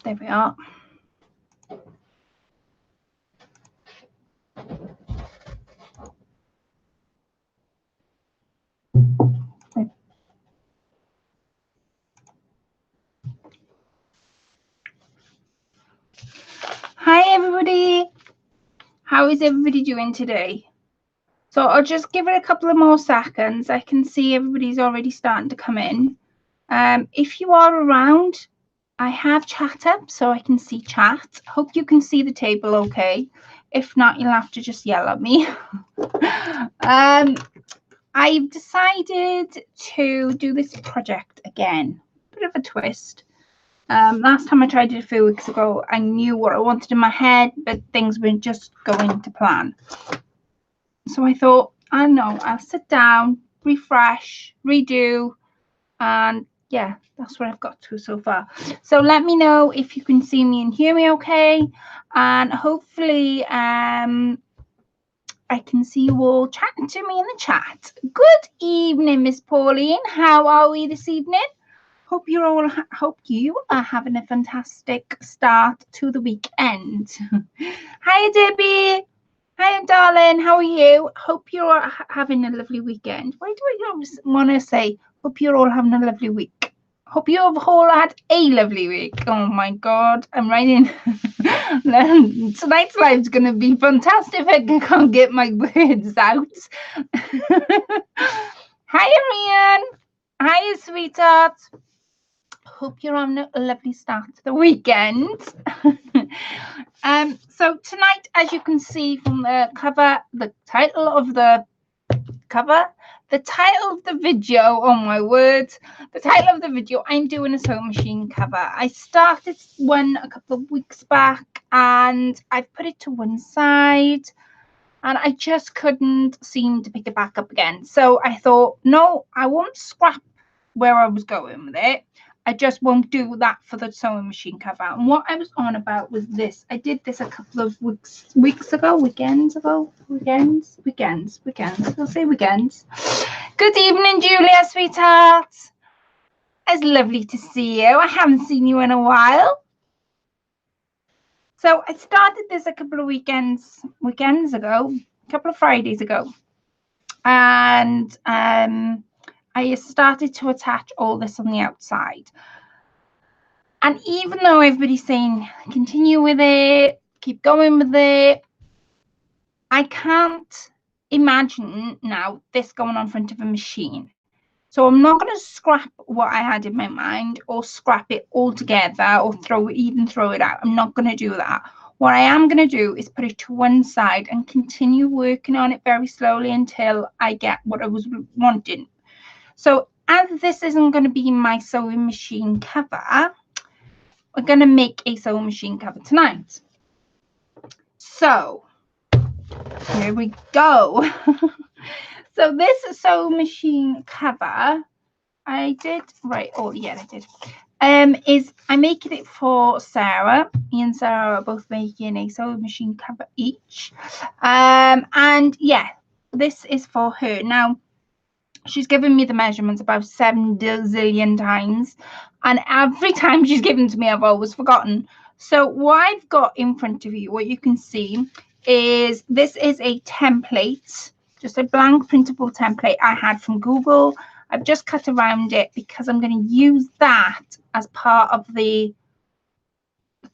There we are. Hi everybody, how is everybody doing today? So I'll just give it a couple of more seconds. I can see everybody's already starting to come in. If you are around, I have chat up so I can see chat. Hope you can see the table okay. If not, you'll have to just yell at me. I've decided to do this project again. Bit of a twist. Last time I tried it a few weeks ago, I knew what I wanted in my head, but things weren't just going to plan. So I thought, I know, I'll sit down, refresh, redo, and yeah, that's what I've got to so far. So let me know if you can see me and hear me okay, and hopefully I can see you all chatting to me in the chat. Good evening, Miss Pauline. How are we this evening? Hope you are having a fantastic start to the weekend. Hi, Debbie. Hi, darling. How are you? Hope you're having a lovely weekend. Why do I always want to say, hope you're all having a lovely week? Hope you have all had a lovely week. Oh my God, I'm writing. Tonight's live's going to be fantastic if I can't get my words out. Hi, Ariane. Hi, sweetheart. Hope you're on a lovely start to the weekend. So tonight, as you can see from the cover, the title of the video, oh my word, the title of the video, I'm doing a sewing machine cover. I started one a couple of weeks back and I've put it to one side and I just couldn't seem to pick it back up again. So I thought, no, I won't scrap where I was going with it. I just won't do that for the sewing machine cover. And what I was on about was this. I did this a couple of weekends ago. I'll say weekends. Good evening, Julia, sweetheart. It's lovely to see you. I haven't seen you in a while. So I started this a couple of weekends ago, a couple of Fridays ago. And I started to attach all this on the outside. And even though everybody's saying, continue with it, keep going with it, I can't imagine now this going on front of a machine. So I'm not going to scrap what I had in my mind or scrap it altogether or throw it out. I'm not going to do that. What I am going to do is put it to one side and continue working on it very slowly until I get what I was wanting. So as this isn't going to be my sewing machine cover, we're going to make a sewing machine cover tonight. So here we go. So this sewing machine cover, I did, right, oh yeah, I did, is I'm making it for Sarah. Me and Sarah are both making a sewing machine cover each. And yeah, this is for her. Now, she's given me the measurements about 7 zillion times, and every time she's given to me, I've always forgotten. So what I've got in front of you, what you can see is this is a template, just a blank printable template I had from Google. I've just cut around it because I'm going to use that as part of the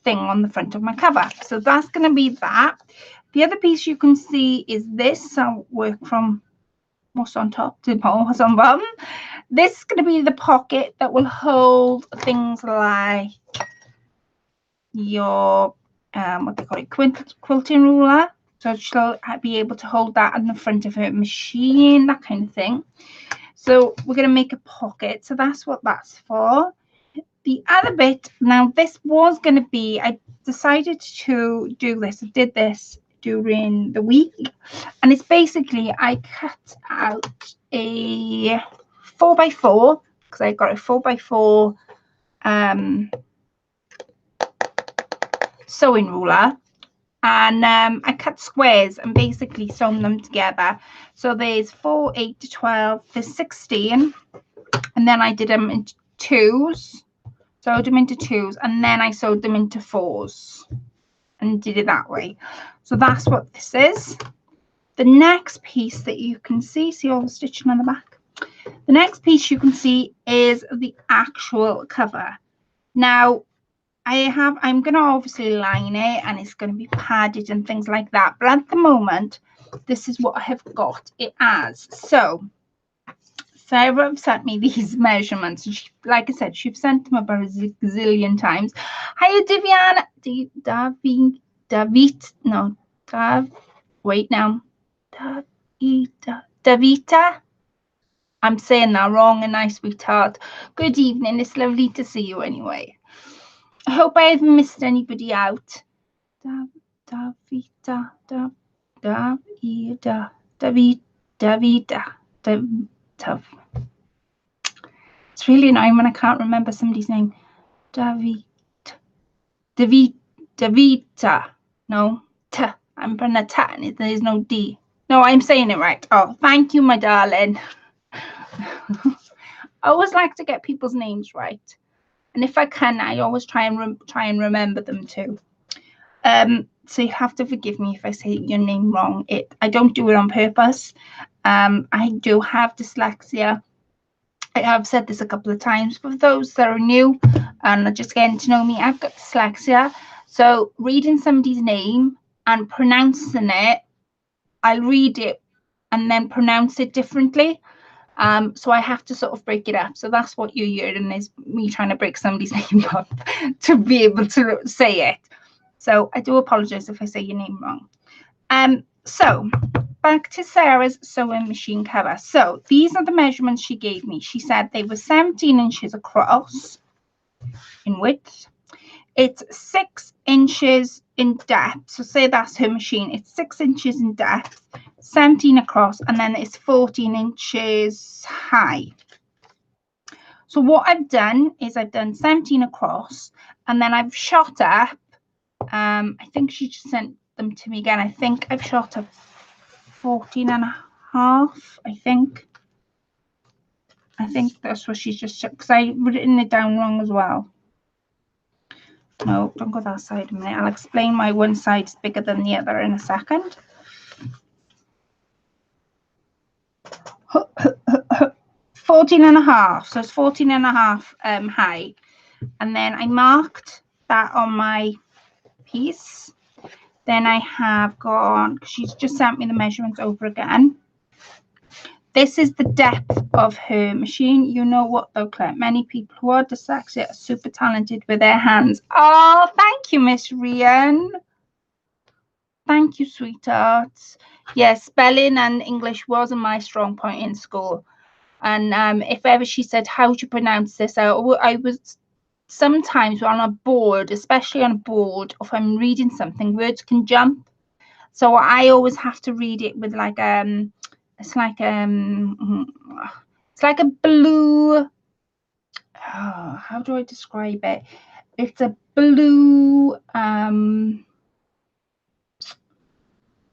thing on the front of my cover. So that's going to be that. The other piece you can see is this. I'll work from what's on top to what's on bottom. This is going to be the pocket that will hold things like your what they call it, quilting ruler. So she'll be able to hold that in the front of her machine, that kind of thing. So we're going to make a pocket. So that's what that's for. The other bit, now this was going to be, I decided to do this. I did this during the week, and it's basically I cut out a 4x4 because I got a 4x4 sewing ruler, and I cut squares and basically sewn them together. So there's 4, 8 to 12, there's 16, and then I did them in twos. sewed them into 2s, and then I sewed them into 4s and did it that way. So that's what this is. The next piece that you can see all the stitching on the back. The next piece you can see is the actual cover. Now, I'm going to obviously line it, and it's going to be padded and things like that. But at the moment, this is what I have got it as. So, Sarah sent me these measurements. She, like I said, she's sent them about a gazillion times. Hiya, Diviana. Davita. I'm saying that wrong, and nice, sweetheart. Good evening. It's lovely to see you anyway. I hope I haven't missed anybody out. Davita. It's really annoying when I can't remember somebody's name. Davita. No, T. I'm putting a T in it. There's no D. No, I'm saying it right. Oh, thank you, my darling. I always like to get people's names right. And if I can, I always try and remember them too. So you have to forgive me if I say your name wrong. I don't do it on purpose. I do have dyslexia. I have said this a couple of times. For those that are new and are just getting to know me, I've got dyslexia. So reading somebody's name and pronouncing it, I'll read it and then pronounce it differently. So I have to sort of break it up. So that's what you're hearing, is me trying to break somebody's name up to be able to say it. So I do apologize if I say your name wrong. So back to Sarah's sewing machine cover. So these are the measurements she gave me. She said they were 17 inches across in width. It's 6 inches in depth. So say that's her machine. It's 6 inches in depth, 17 across, and then it's 14 inches high. So what I've done is I've done 17 across, and then I've shot up. I think she just sent them to me again. I think I've shot up 14 and a half. I think that's what she's just, because I written it down wrong as well. No, don't go that side a minute. I'll explain why one side is bigger than the other in a second. 14 and a half. So it's 14 and a half high. And then I marked that on my piece. Then I have gone, she's just sent me the measurements over again. This is the depth of her machine. You know what though, Claire? Many people who are dyslexic are super talented with their hands. Oh, thank you, Miss Rian. Thank you, sweethearts. Yes, spelling and English wasn't my strong point in school. And if ever she said, how do you pronounce this? I was sometimes on a board, especially on a board, if I'm reading something, words can jump. So I always have to read it with like it's like a blue, oh, how do I describe it? It's a blue,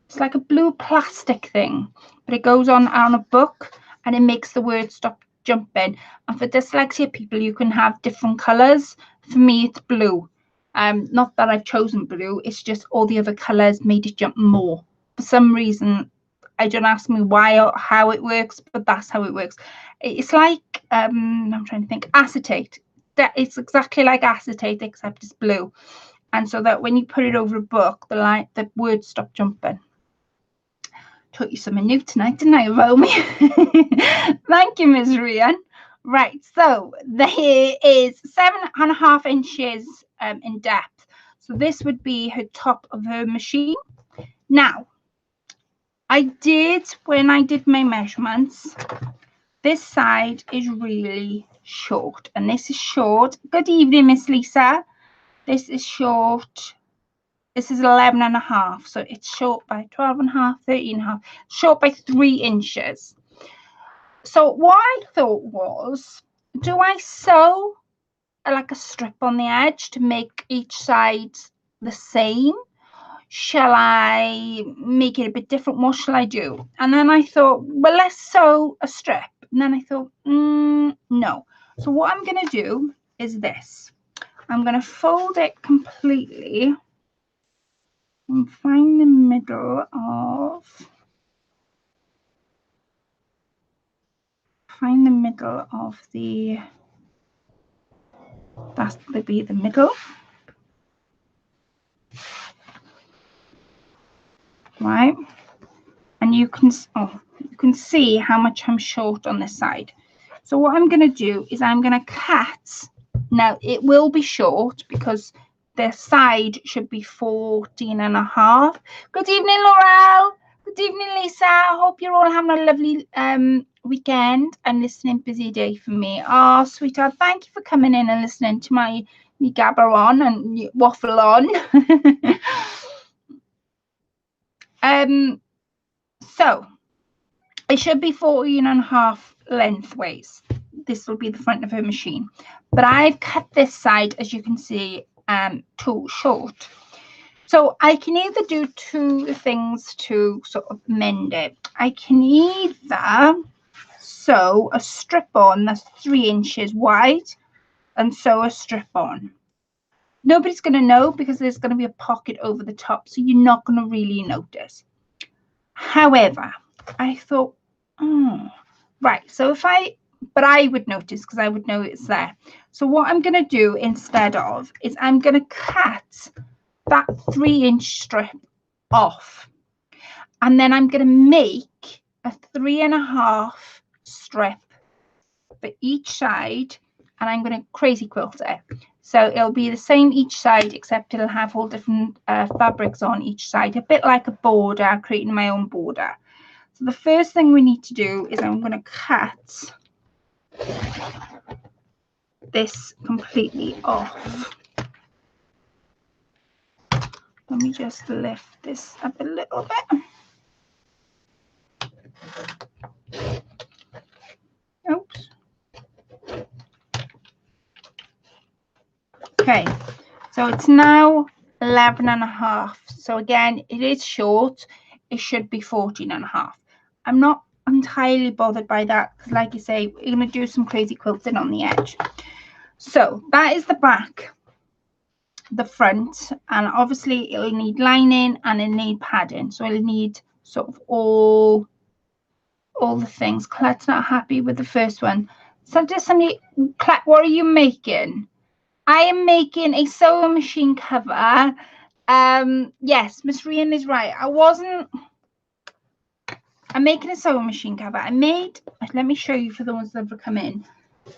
it's like a blue plastic thing, but it goes on a book and it makes the words stop jumping. And for dyslexia people, you can have different colors. For me, it's blue. Not that I've chosen blue, it's just all the other colors made it jump more. For some reason, I don't ask me why or how it works, but that's how it works. It's like, I'm trying to think, acetate. It's exactly like acetate, except it's blue. And so that when you put it over a book, the words stop jumping. Taught you something new tonight, didn't I, Romy? Thank you, Ms. Rian. Right, so there is 7.5 inches in depth. So this would be her top of her machine. Now, when I did my measurements, this side is really short, and this is short. Good evening, Miss Lisa. This is short. This is 11.5, so it's short by 12.5, 13.5, short by 3 inches. So what I thought was, do I sew like a strip on the edge to make each side the same? Shall I make it a bit different? What shall I do? And then I thought, well, let's sew a strip. And then I thought, no. So what I'm going to do is this. I'm going to fold it completely and find the middle of the, that's going to be the middle, right? And you can see how much I'm short on this side. So what I'm going to do is I'm going to cut. Now it will be short because the side should be 14.5. Good evening, Laurel. Good evening, Lisa. I hope you're all having a lovely weekend and listening. Busy day for me. Oh, sweetheart, thank you for coming in and listening to me gabber on and waffle on. So it should be 14.5 lengthways. This will be the front of her machine, but I've cut this side, as you can see, too short. So I can either do two things to sort of mend it. I can either sew a strip on that's 3 inches wide and sew a strip on. Nobody's going to know because there's going to be a pocket over the top, so you're not going to really notice. However, I thought, right, so but I would notice because I would know it's there. So what I'm going to do instead of is I'm going to cut that 3-inch strip off, and then I'm going to make a 3.5 strip for each side, and I'm going to crazy quilt it. So it'll be the same each side, except it'll have all different fabrics on each side, a bit like a border, creating my own border. So the first thing we need to do is I'm going to cut this completely off. Let me just lift this up a little bit. Oops. Okay, so it's now 11.5. So again, it is short. It should be 14.5. I'm not entirely bothered by that because, like I say, we're going to do some crazy quilting on the edge. So that is the back, the front, and obviously it'll need lining and it'll need padding. So it'll need sort of all the things. Colette's not happy with the first one. So just somebody, Colette, what are you making? I am making a sewing machine cover. Yes, Miss Rian is right. I'm making a sewing machine cover. Let me show you for the ones that have come in.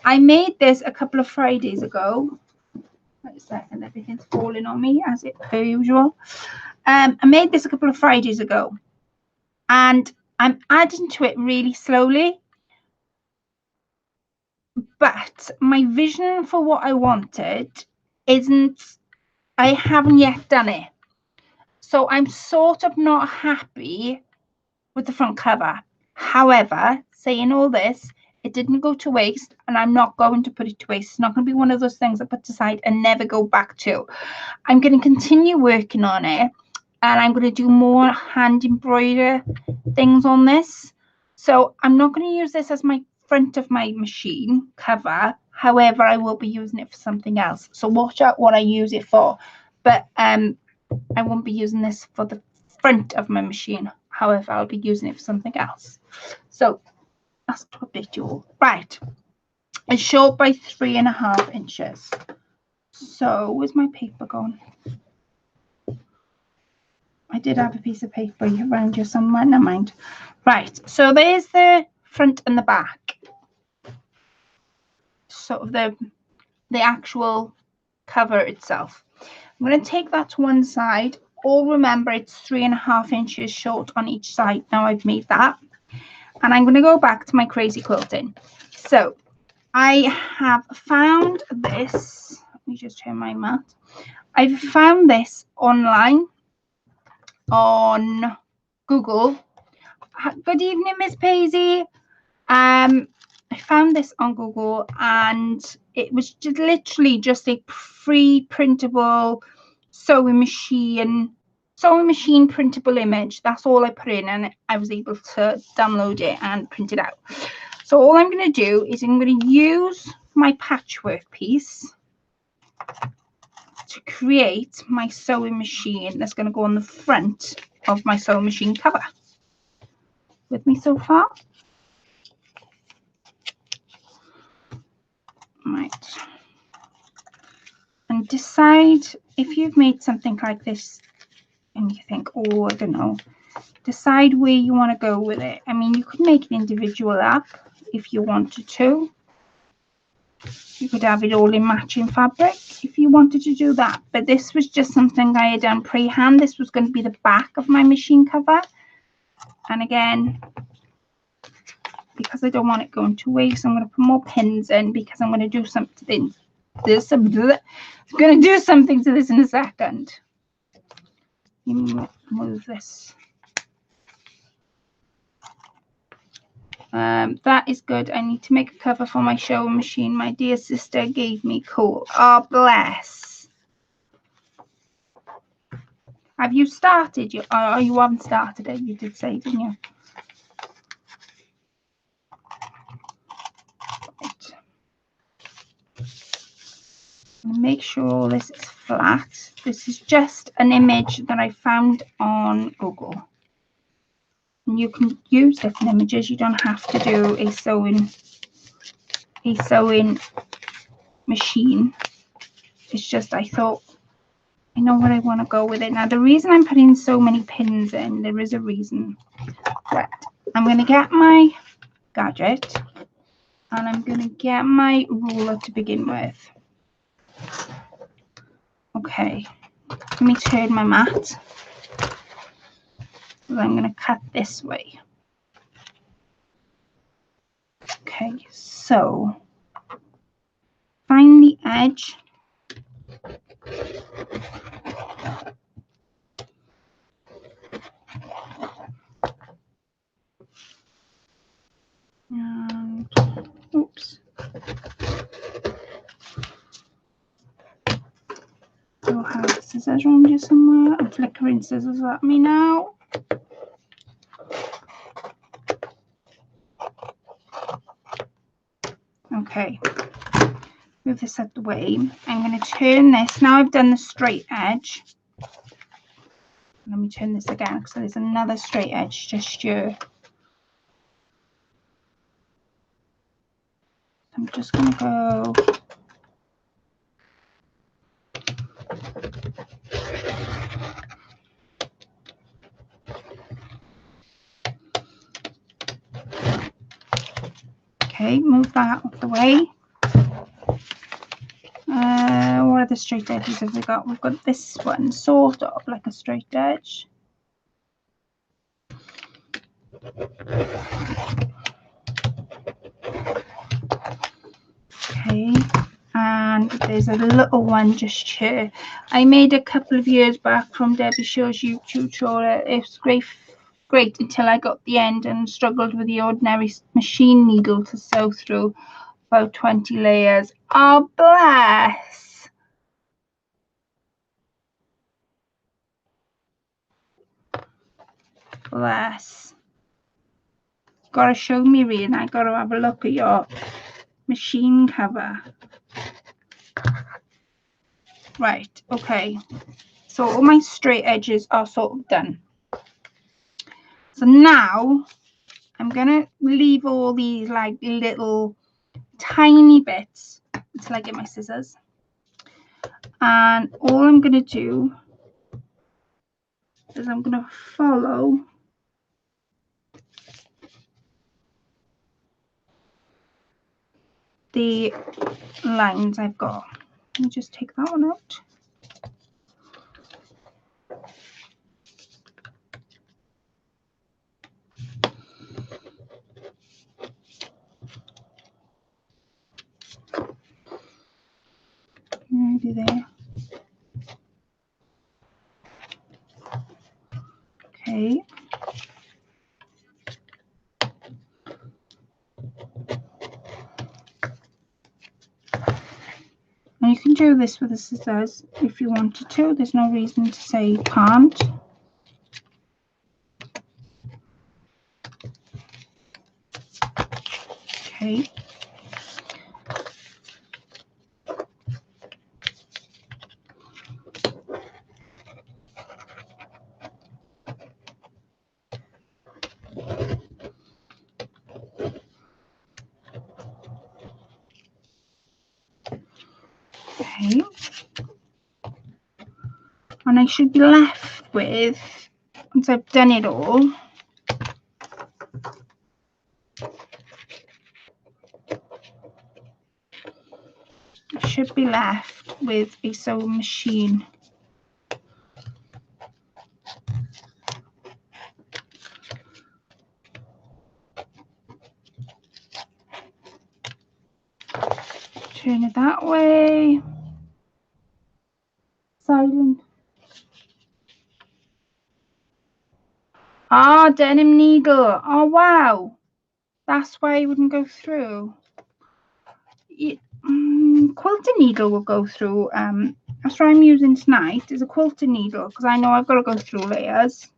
I made this a couple of Fridays ago. Wait a second, everything's falling on me as it per usual. I made this a couple of Fridays ago, and I'm adding to it really slowly. But my vision for what I wanted I haven't yet done it. So I'm sort of not happy with the front cover. However, saying all this, it didn't go to waste, and I'm not going to put it to waste. It's not going to be one of those things I put aside and never go back to. I'm going to continue working on it, and I'm going to do more hand embroider things on this. So I'm not going to use this as my front of my machine cover. However, I will be using it for something else. So watch out what I use it for. But I won't be using this for the front of my machine. However, I'll be using it for something else. So that's to update you all. Right. It's short by 3.5 inches. So where's my paper gone? I did have a piece of paper around here somewhere. Never mind. Right. So there's the front and the back. Sort of the actual cover itself. I'm going to take that to one side. All remember it's 3.5 inches short on each side. Now I've made that. And I'm going to go back to my crazy quilting. So I have found this. Let me just turn my mat. I've found this online on Google. Good evening, Miss Paisley. I found this on Google, and it was just literally just a free printable sewing machine printable image. That's all I put in, and I was able to download it and print it out. So all I'm going to do is I'm going to use my patchwork piece, create my sewing machine that's going to go on the front of my sewing machine cover. With me so far? Right. And decide if you've made something like this and you think, oh, I don't know, decide where you want to go with it. I mean, you could make an individual up if you wanted to. You could have it all in matching fabric if you wanted to do that. But this was just something I had done pre-hand. This was going to be the back of my machine cover. And again, because I don't want it going to waste, I'm going to put more pins in because I'm going to do something. I'm going to do something to this in a second. Move this. That is good. I need to make a cover for my sewing machine my dear sister gave me. Cool. Oh, bless. Have you started? You haven't started it. You did say, didn't you? Right. Make sure all this is flat. This is just an image that I found on Google. And you can use different images. You don't have to do a sewing machine. It's just I thought I know where I want to go with it. Now the reason I'm putting so many pins in, there is a reason. Right. I'm going to get my gadget and I'm going to get my ruler to begin with. Okay, let me turn my mat. I'm going to cut this way. Okay, so find the edge. And oops. I'll have scissors around here somewhere. I'm flickering scissors at me now. Okay, move this out the way. I'm going to turn this. Now I've done the straight edge. Let me turn this again because there's another straight edge just here. I'm just going to go. Okay, move that out of the way. What other straight edges have we got? We've got this one, sort of like a straight edge. Okay, and there's a little one just here. I made a couple of years back from Debbie Shaw's YouTube tutorial. It's great until I got the end and struggled with the ordinary machine needle to sew through about 20 layers. Oh, bless. Bless. Gotta show me, Rian. I gotta have a look at your machine cover. Right, okay. So all my straight edges are sort of done. So now I'm gonna leave all these like little tiny bits until I get my scissors. And all I'm gonna do is I'm gonna follow the lines I've got. Let me just take that one out. Maybe there. Okay. And you can do this with the scissors if you wanted to. There's no reason to say you can't. Okay. Okay. And I should be left with, once I've done it all, I should be left with a sewing machine. Turn it that way. Silent. Ah, denim needle. Oh, wow. That's why it wouldn't go through. Quilting needle will go through. That's what I'm using tonight is a quilting needle because I know I've got to go through layers.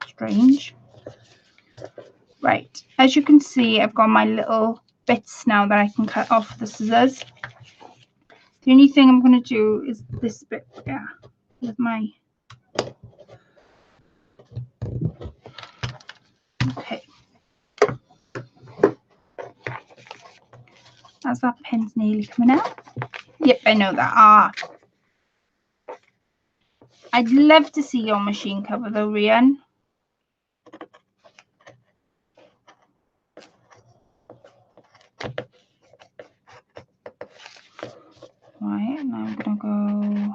Strange. Right, as you can see, I've got my little bits now that I can cut off with the scissors. The only thing I'm going to do is this bit here with my. Okay. As that pin's nearly coming out. Yep, I know that. I'd love to see your machine cover though, Rian. Right, and I'm gonna go.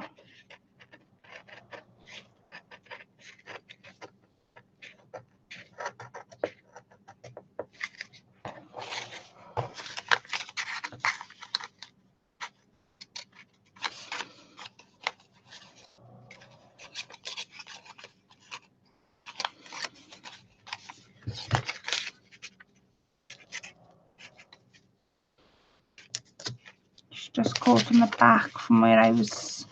Just caught in the back from where I was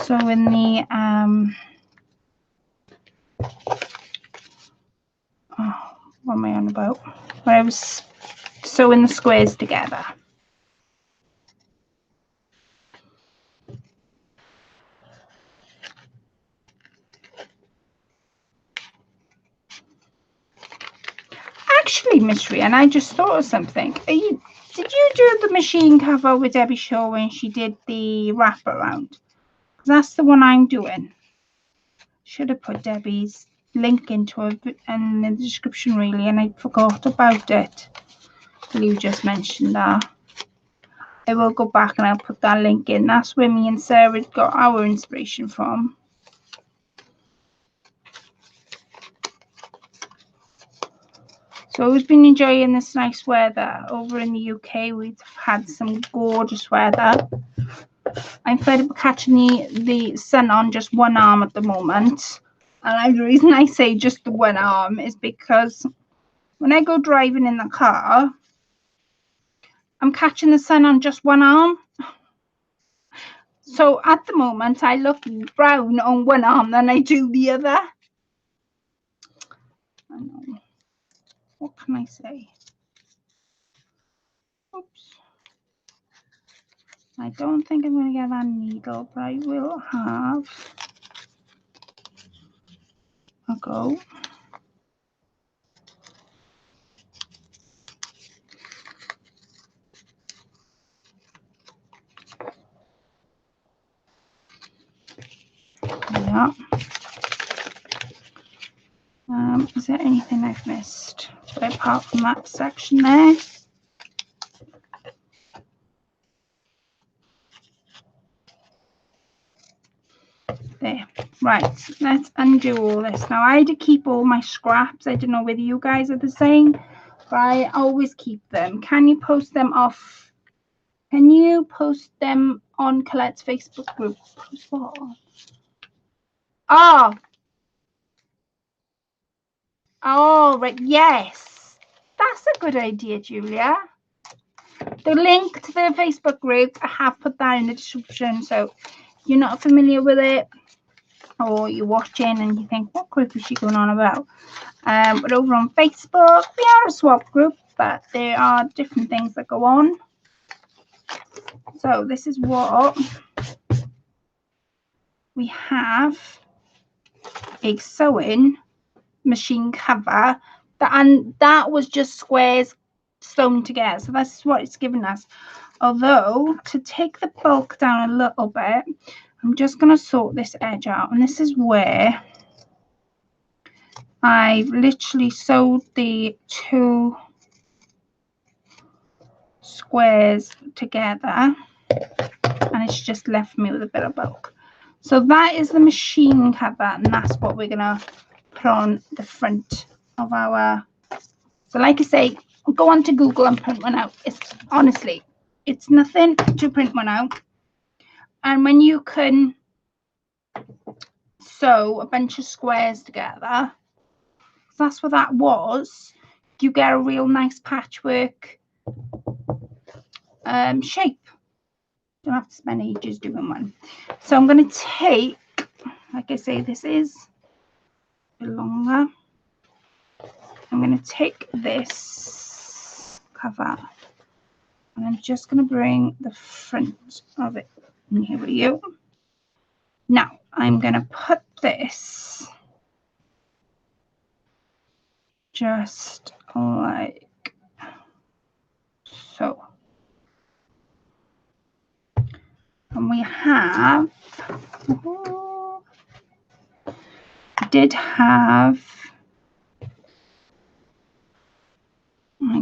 sewing the what am I on about? Where I was sewing the squares together. Actually, Miss Rian, I just thought of something. Did you do the machine cover with Debbie Shaw when she did the wraparound? Because that's the one I'm doing. Should have put Debbie's link into it in the description really, and I forgot about it. You just mentioned that. I will go back and I'll put that link in. That's where me and Sarah got our inspiration from. So we've been enjoying this nice weather. Over in the UK, we've had some gorgeous weather. I'm fed up catching the sun on just one arm at the moment. And the reason I say just the one arm is because when I go driving in the car, I'm catching the sun on just one arm. So at the moment, I look brown on one arm than I do the other. I know. What can I say? Oops. I don't think I'm going to get that needle, but I will have a go. Yeah. Is there anything I've missed? So apart from that section there. There. Right, let's undo all this. Now, I had to keep all my scraps. I don't know whether you guys are the same, but I always keep them. Can you post them off? Can you post them on Colette's Facebook group? Post what? Oh, right. Yes. That's a good idea, Julia. The link to the Facebook group, I have put that in the description. So if you're not familiar with it, or you're watching and you think, what group is she going on about? But over on Facebook, we are a swap group, but there are different things that go on. So this is what we have: a sewing machine cover, and that was just squares sewn together. So that's what it's given us. Although, to take the bulk down a little bit, I'm just going to sort this edge out. And this is where I've literally sewed the two squares together. And it's just left me with a bit of bulk. So that is the machine cover. And that's what we're going to put on the front of our... So like I say, go on to Google and print one out. It's honestly, it's nothing to print one out. And when you can sew a bunch of squares together, that's what that was, you get a real nice patchwork shape. Don't have to spend ages doing one. So I'm going to take, like I say, this is a bit longer. I'm going to take this cover and I'm just going to bring the front of it near you. Now I'm going to put this just like so. And we have, I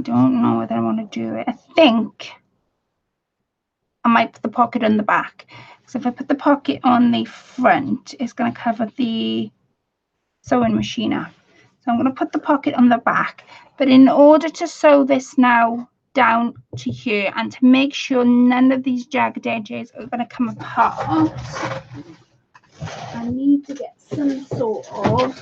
don't know whether I want to do it. I think I might put the pocket on the back. So if I put the pocket on the front, it's going to cover the sewing machine up. So I'm going to put the pocket on the back. But in order to sew this now down to here and to make sure none of these jagged edges are going to come apart, I need to get some sort of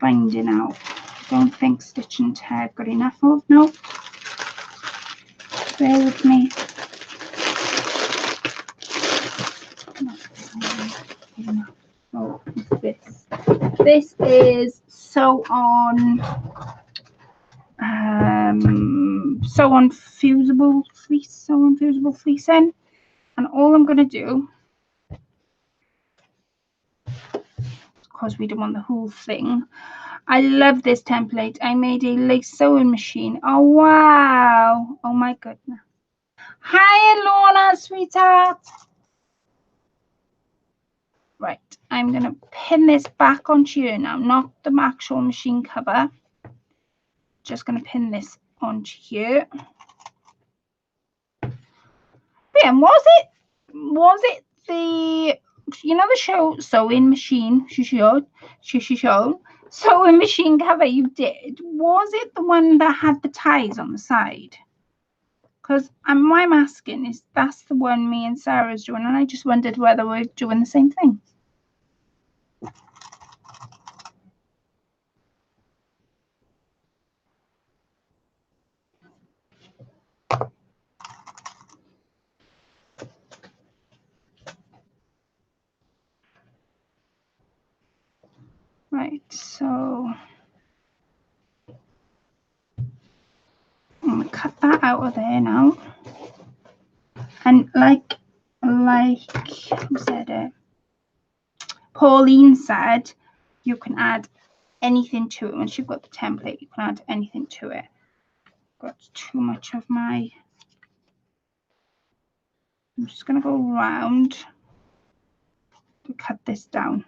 binding out. I don't think stitch and tear got enough of. No, bear with me. Oh, this is sew on fusible fleecing, and all I'm going to do, because we don't want the whole thing, I love this template. I made a lace sewing machine. Oh wow, oh my goodness. Hi Lorna, sweetheart. Right, I'm going to pin this back onto you now, not the actual machine cover. Just going to pin this onto here. Ben, was it the, you know, the show sewing machine she showed sewing machine cover you did? Was it the one that had the ties on the side? Because why I'm asking is that's the one me and Sarah's doing, and I just wondered whether we're doing the same thing. Right, so I'm going to cut that out of there now. And like who said it? Pauline said you can add anything to it. Once you've got the template, you can add anything to it. Got too much of my... I'm just going to go around to cut this down.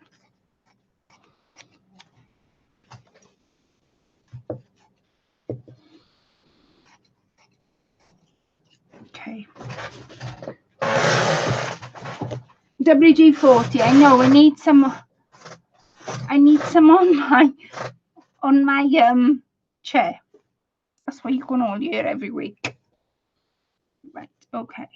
Okay. WD-40. I know I need some on my chair. That's why you're going all year every week. Right, okay.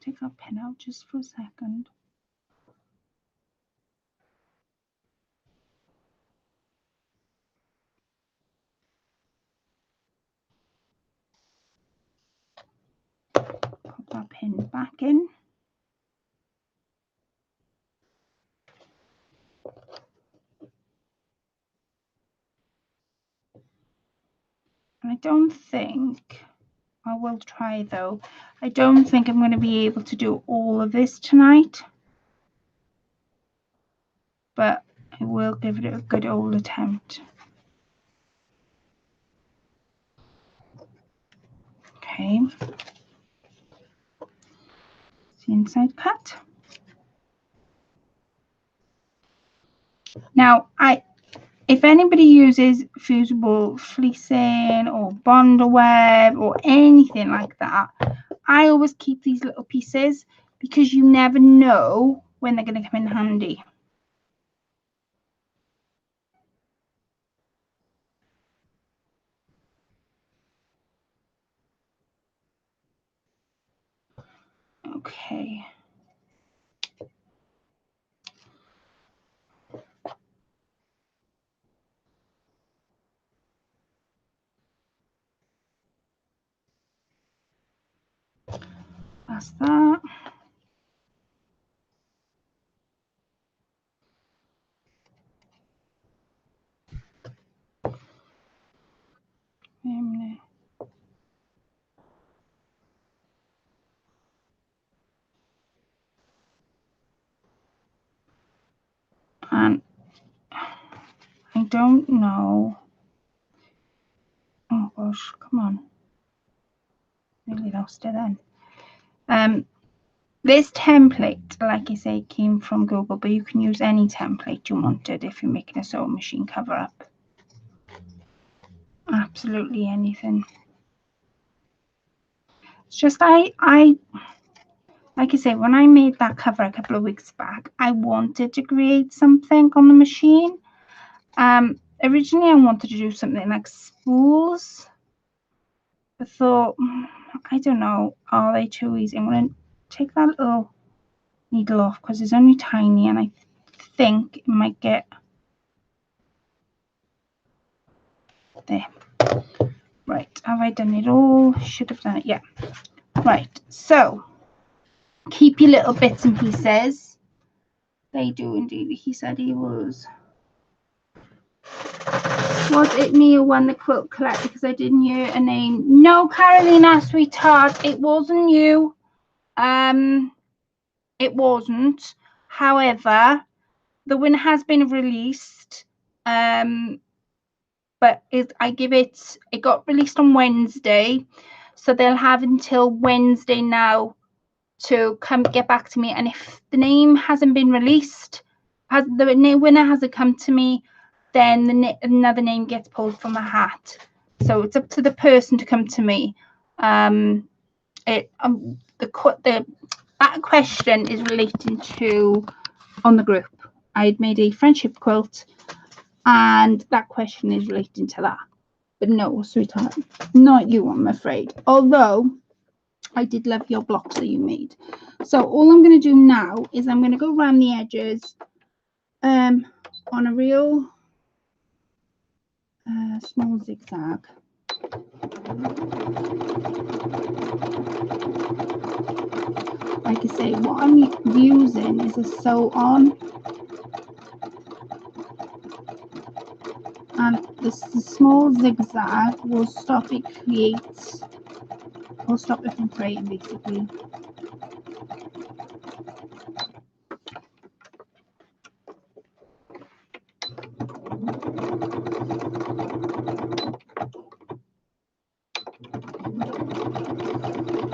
Take our pen out just for a second. Pop our pin back in. And I don't think I will try though. I don't think I'm going to be able to do all of this tonight, but I will give it a good old attempt. Okay, the inside cut. Now, if anybody uses fusible fleecing or bonder web or anything like that, I always keep these little pieces because you never know when they're going to come in handy. Okay. That's that. And I don't know. Oh gosh, come on. Really lost it then. This template, like I say, came from Google, but you can use any template you wanted if you're making a sewing machine cover up. Absolutely anything. It's just like I say, when I made that cover a couple of weeks back, I wanted to create something on the machine. Originally I wanted to do something like spools. I thought, I don't know, are they too easy? I'm going to take that little needle off because it's only tiny, and I think it might get there. Right, have I done it all? Should have done it, yeah. Right, so keep your little bits and pieces. They do indeed. He said he was it me who won the quilt collect because I didn't hear a name? No, Carolina, sweetheart, it wasn't you. It wasn't. However, the winner has been released. But it got released on Wednesday, so they'll have until Wednesday now to get back to me. And if the name hasn't been released, the winner hasn't come to me, then another name gets pulled from a hat. So it's up to the person to come to me. That question is relating to on the group. I had made a friendship quilt, and that question is relating to that. But no, sweetheart, not you, I'm afraid. Although I did love your blocks that you made. So all I'm going to do now is I'm going to go around the edges on a real small zigzag. Like I say, what I'm using is a sew on. And the small zigzag will stop it from creating, basically.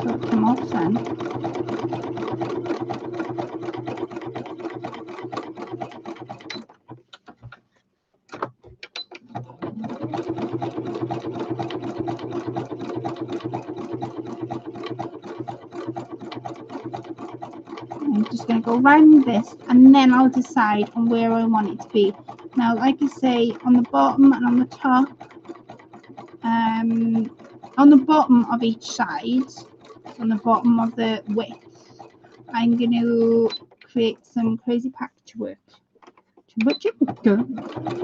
So come off then. I'm just going to go around this, and then I'll decide on where I want it to be. Now, like I say, on the bottom and on the top, on the bottom of each side, on the bottom of the width, I'm going to create some crazy patchwork.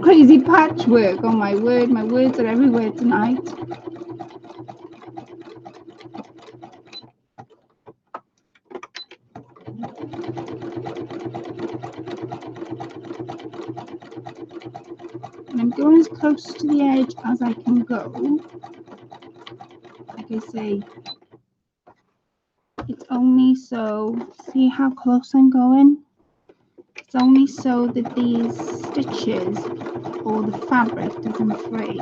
Crazy patchwork. Oh my word, my words are everywhere tonight. And I'm going as close to the edge as I can go. I like I say, it's only so, see how close I'm going? It's only so that these stitches or the fabric doesn't fray.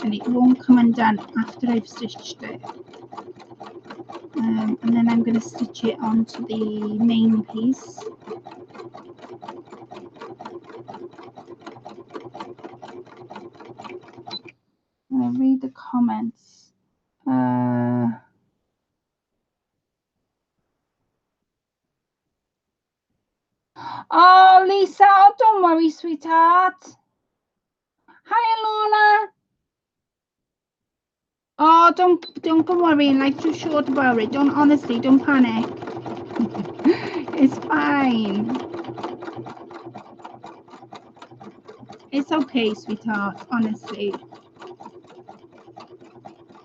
And it won't come undone after I've stitched it. And then I'm going to stitch it onto the main piece. I'm going to read the comments. Oh, Lisa, oh, don't worry, sweetheart. Hi, Alona. Oh, don't go worrying. Life's too short to worry. Honestly, don't panic. It's fine. It's okay, sweetheart. Honestly.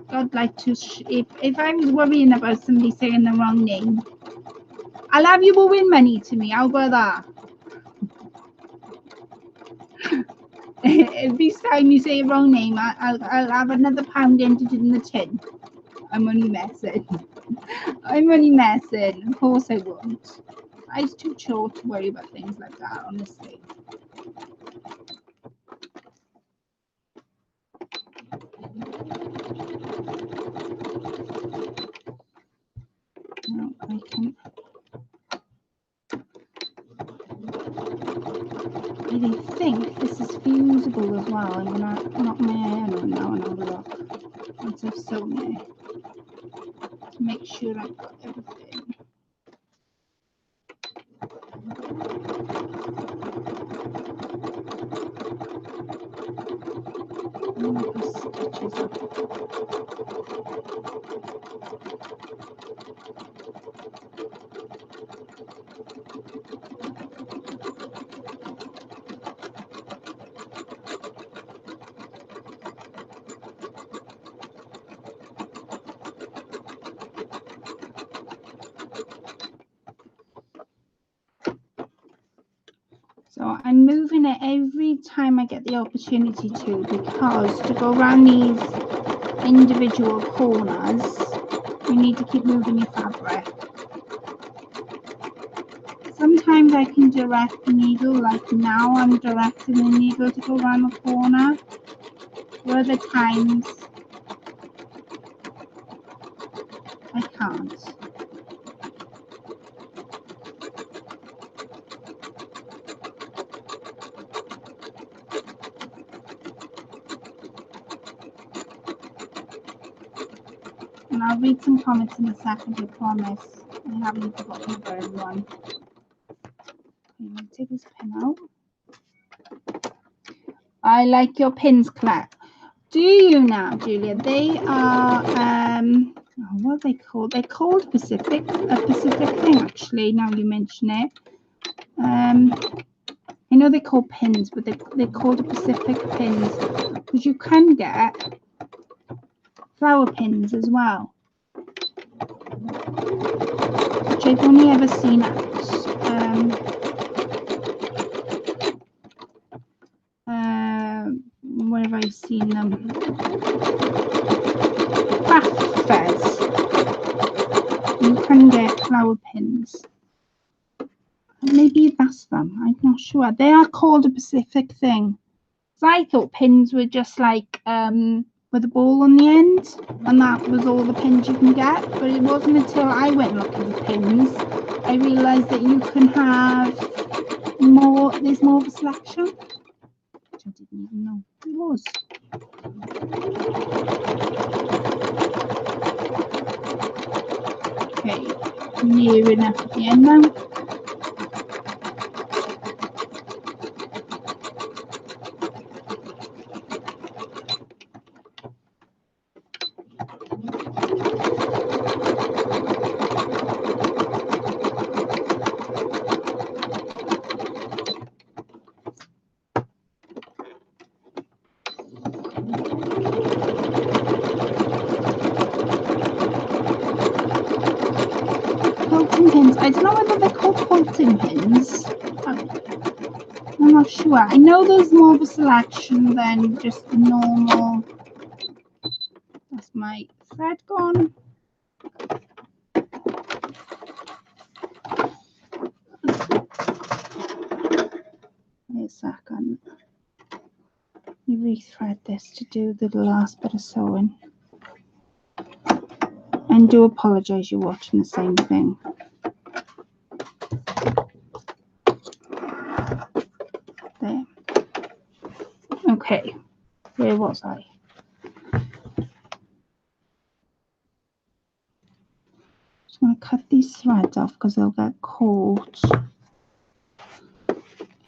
God, like to. If I was worrying about somebody saying the wrong name, I'll have you owing money to me. How about that? Every time you say a wrong name, I'll have another pound entered in the tin. I'm only messing. I'm only messing. Of course I won't. Life's too short to worry about things like that, honestly. No, I can. I think this is fusible as well. I'm gonna knock my iron on now and have a look once I've sewn it to make sure I've got everything. Stitches up. So I'm moving it every time I get the opportunity to, because to go around these individual corners, you need to keep moving your fabric. Sometimes I can direct the needle, like now I'm directing the needle to go around the corner. Other times I can't. And I'll read some comments in a second, I promise. I haven't forgotten about everyone. I'm going to take this pin out. I like your pins, Claire. Do you now, Julia? They are, what are they called? They're called a Pacific thing, actually, now you mention it. I know they're called pins, but they're called Pacific pins, because you can get flower pins as well, which I've only ever seen at where have I seen them? Craft fairs. You can get flower pins. Maybe that's them. I'm not sure. They are called a Pacific thing. So I thought pins were just like with a ball on the end, and that was all the pins you can get. But it wasn't until I went looking for pins I realised that you can have more. There's more of a selection, which I didn't even know it was. Okay, near enough at the end now. Quilting pins. I don't know whether they're called quilting pins not sure. I know there's more of a selection than just the normal. That's my thread gone. Wait a second. You rethread this to do the last bit of sewing. And do apologise, you're watching the same thing. There. Okay, where was I? Just going to cut these threads off because they'll get caught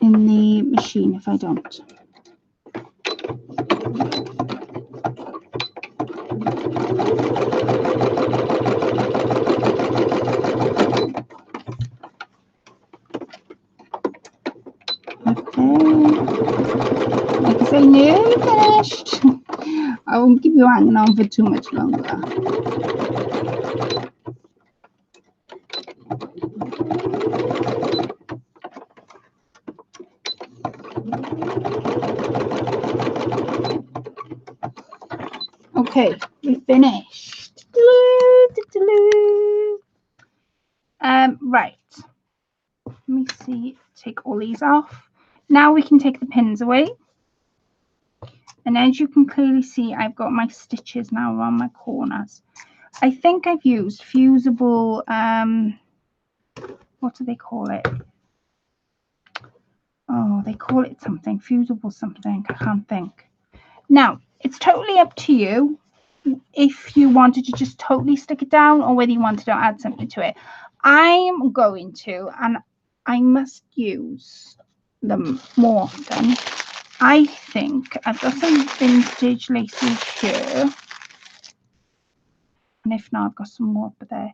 in the machine if I don't. Like I say, nearly finished. I won't keep you hanging on for too much longer. Okay, we finished. Right. Let me see. Take all these off. Now we can take the pins away. And as you can clearly see, I've got my stitches now around my corners. I think I've used fusible, what do they call it? Oh, they call it something, fusible something, I can't think. Now, it's totally up to you if you wanted to just totally stick it down or whether you wanted to add something to it. I'm going to, and I must use them more often. I think I've got some vintage laces here. And if not, I've got some more up there.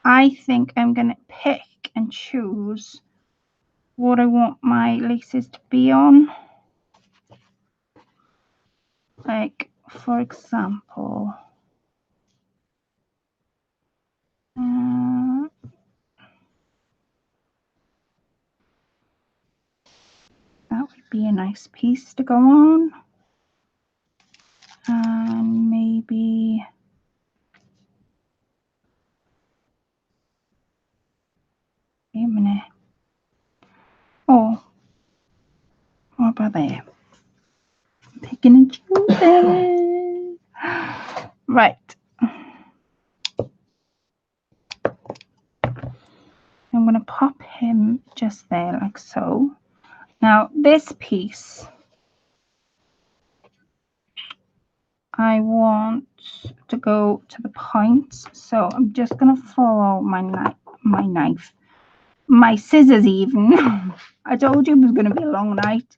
I think I'm going to pick and choose what I want my laces to be on. Like, for example, that would be a nice piece to go on. And maybe wait a minute. Oh, what about there? Picking and choosing. Right. I'm going to pop him just there like so. Now this piece I want to go to the points, so I'm just going to follow my scissors even. I told you it was going to be a long night.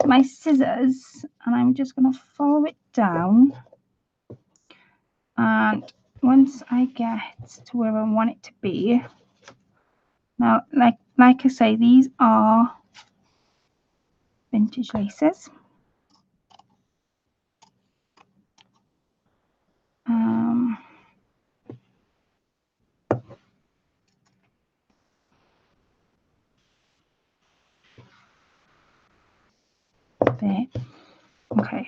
My scissors, and I'm just going to follow it down. And once I get to where I want it to be, now, like I say, these are vintage laces. There. Okay.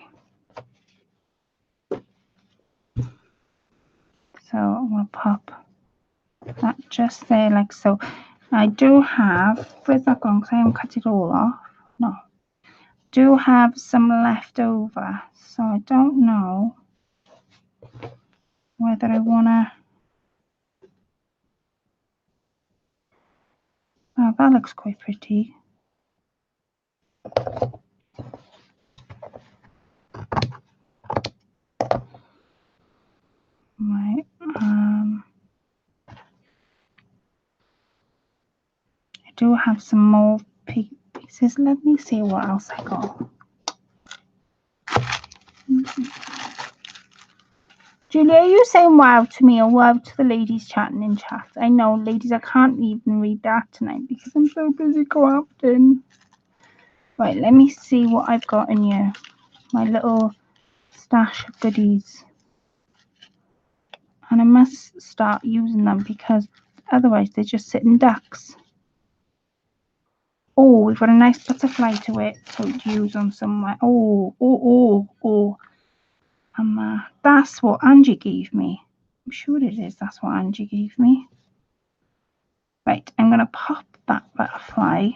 So I'm going to pop that just there like so. I do have, where's that gone? Because I haven't cut it all off. No. Do have some left over. So I don't know whether I want to. Oh, that looks quite pretty. Right. I do have some more pieces. Let me see what else I got. Julia, are you saying wow to me or wow to the ladies chatting in chat? I know, ladies, I can't even read that tonight because I'm so busy crafting. Right, let me see what I've got in here. My little stash of goodies. And I must start using them because otherwise they're just sitting ducks. Oh, we've got a nice butterfly to it, so to use on somewhere. Oh. That's what Angie gave me. I'm sure it is. That's what Angie gave me. Right, I'm going to pop that butterfly.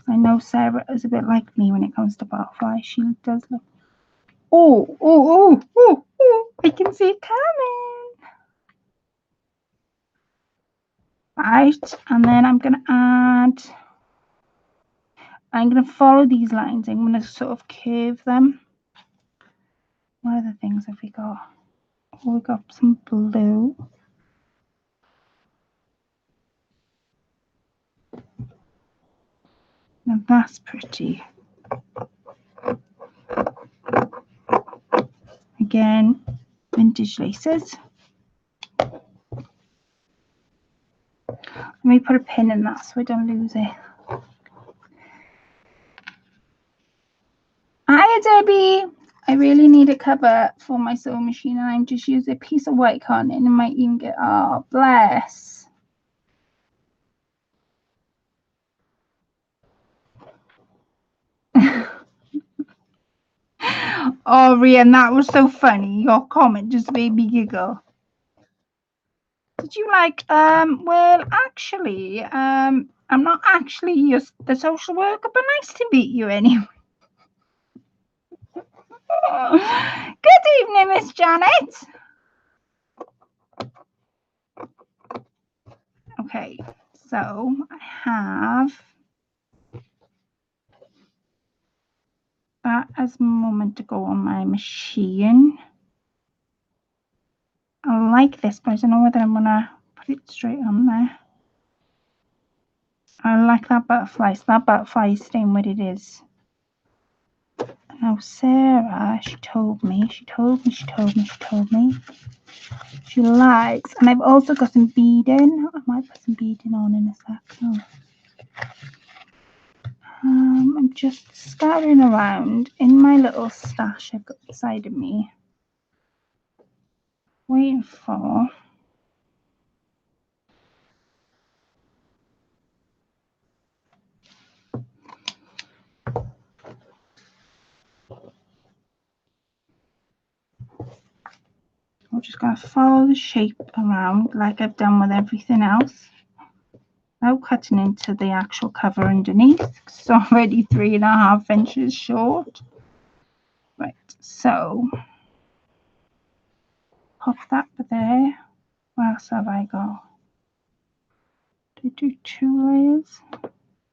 I know Sarah is a bit like me when it comes to butterflies. She does look. Oh, I can see it coming. Right, and then I'm going to follow these lines. I'm going to sort of curve them. What other things have we got? Oh, we got some blue. Now that's pretty. Again, vintage laces. Let me put a pin in that so I don't lose it. Hiya, Debbie. I really need a cover for my sewing machine, and I'm just using a piece of white cotton, and it might even get. Oh, bless. Oh, Rian, that was so funny. Your comment just made me giggle. Did you like? Well, actually, I'm not actually the social worker, but nice to meet you anyway. Good evening, Miss Janet. Okay, so I have that as a moment to go on my machine. I like this, but I don't know whether I'm gonna put it straight on there. I like that butterfly. So that butterfly is staying where it is. Now Sarah, she told me she likes, and I've also got some beading. I might put some beading on in a sec. No. I'm just scouring around in my little stash I've got beside of me, waiting for. I'm just going to follow the shape around like I've done with everything else. Now cutting into the actual cover underneath. It's already 3.5 inches short. Right, so pop that there. What else have I got? Did I do 2 layers?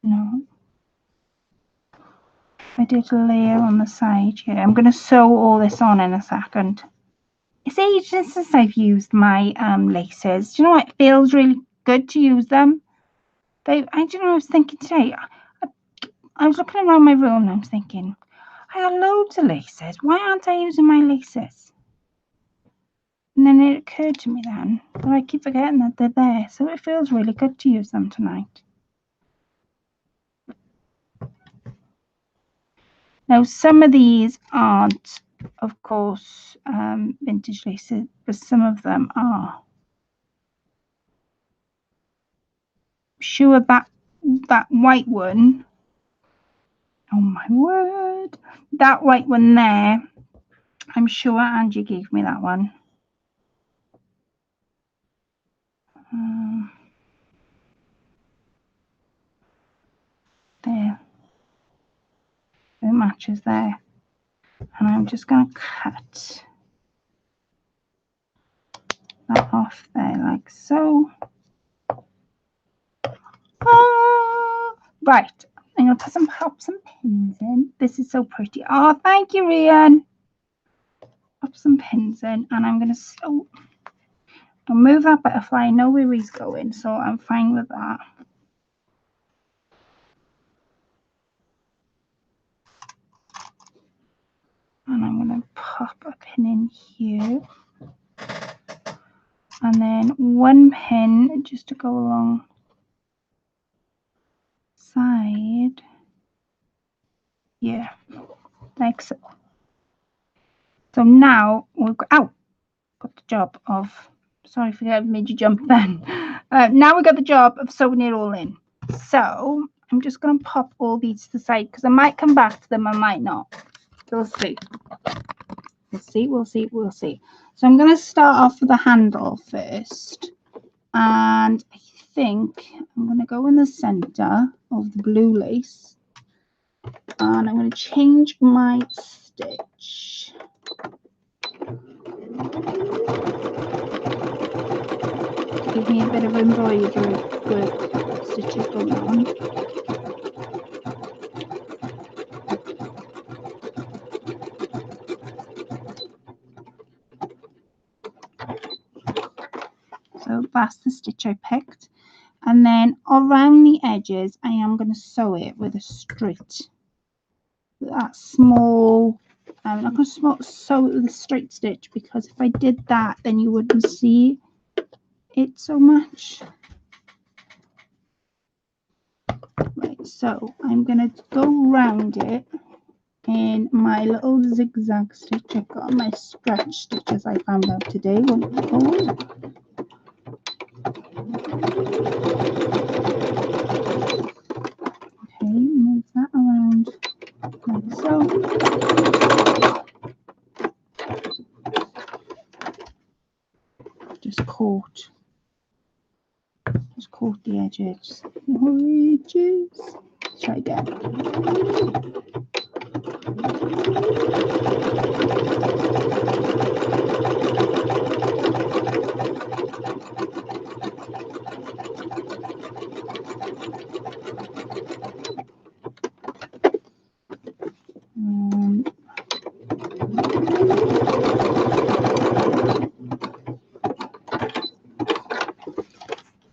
No. I did a layer on the side here. I'm going to sew all this on in a second. It's ages since I've used my laces. Do you know what? It feels really good to use them. I don't know, I was thinking today, I was looking around my room and I was thinking, I got loads of laces. Why aren't I using my laces? And then it occurred to me then that I keep forgetting that they're there. So it feels really good to use them tonight. Now, some of these aren't, of course, vintage laces, but some of them are. I'm sure that white one, oh my word, that white one there, I'm sure Angie gave me that one. There, it matches there, and I'm just going to cut that off there like so. Right, I'm going to pop some pins in. This is so pretty. Oh, thank you, Rian. Pop some pins in, and I'm going to sew. I'll move that butterfly. I know where he's going, so I'm fine with that. And I'm going to pop a pin in here. And then one pin just to go along side. Yeah, like so. So now we've got, got the job of, sorry for that, made you jump then. Now we got the job of sewing it all in. So I'm just going to pop all these to the side because I might come back to them, I might not. We'll see. We'll see. So I'm going to start off with the handle first. And I think I'm going to go in the center of the blue lace. And I'm going to change my stitch. Give me a bit of embroidery work stitches going on. So that's the stitch I picked. And then around the edges, I am going to sew it with a straight, that small, I'm not going to sew it with a straight stitch because if I did that, then you wouldn't see it so much. Right, so I'm going to go round it in my little zigzag stitch. I've got my stretch stitches I found out today. Okay, move that around like so. Just caught the edges. Let's try again.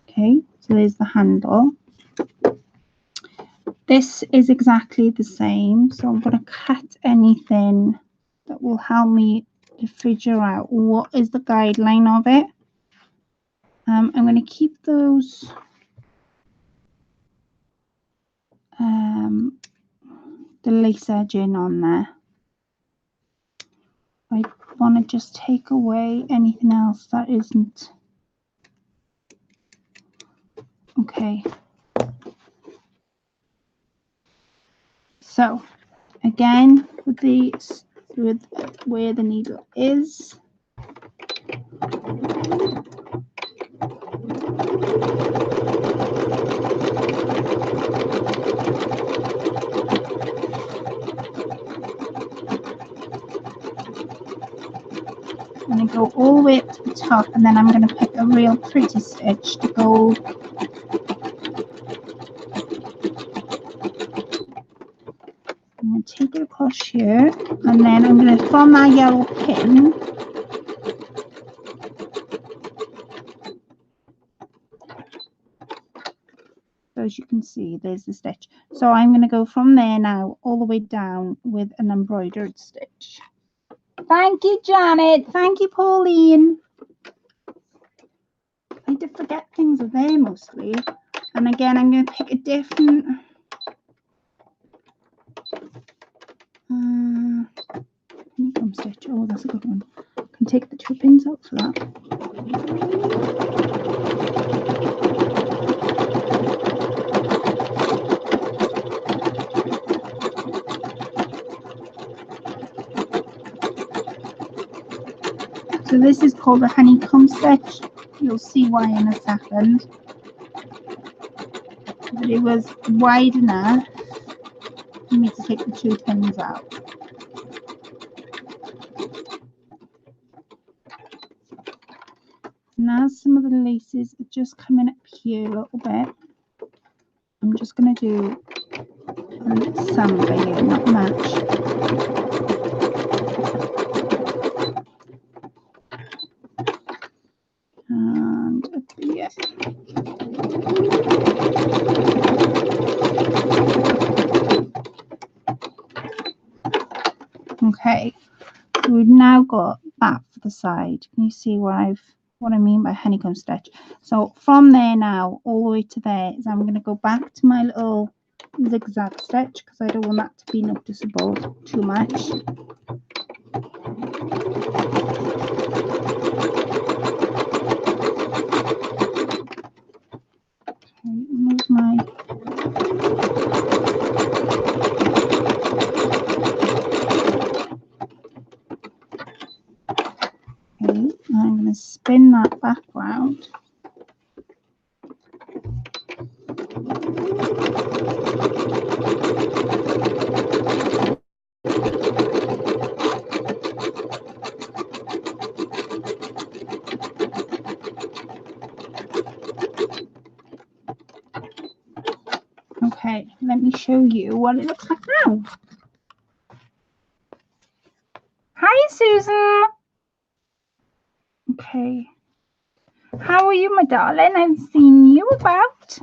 Okay, so there's the handle. This is exactly the same, so I'm going to cut anything that will help me to figure out what is the guideline of it. I'm going to keep those the lace edging on there. I want to just take away anything else that isn't okay. So again, with where the needle is, I'm going to go all the way up to the top, and then I'm going to pick a real pretty stitch to go. I'm going to take it across here, and then I'm going to, from that yellow pin, so as you can see, there's the stitch. So I'm going to go from there now all the way down with an embroidered stitch. Thank you, Janet. Thank you, Pauline. I did forget things are there mostly. And again, I'm going to pick a different honeycomb stitch. Oh, that's a good one. I can take the 2 pins out for that. So this is called a honeycomb stitch. You'll see why in a second. But it was wide enough for me to take the 2 pins out. Now some of the laces are just coming up here a little bit. I'm just going to do a little samba here, not much. And up here. Okay, so we've now got that for the side. Can you see what I mean by honeycomb stitch? So from there now all the way to there is I'm going to go back to my little zigzag stitch because I don't want that to be noticeable too much. Okay, move my spin that back round. Okay, let me show you what it looks like now. Hi, Susan. Okay. How are you, my darling? I've seen you about.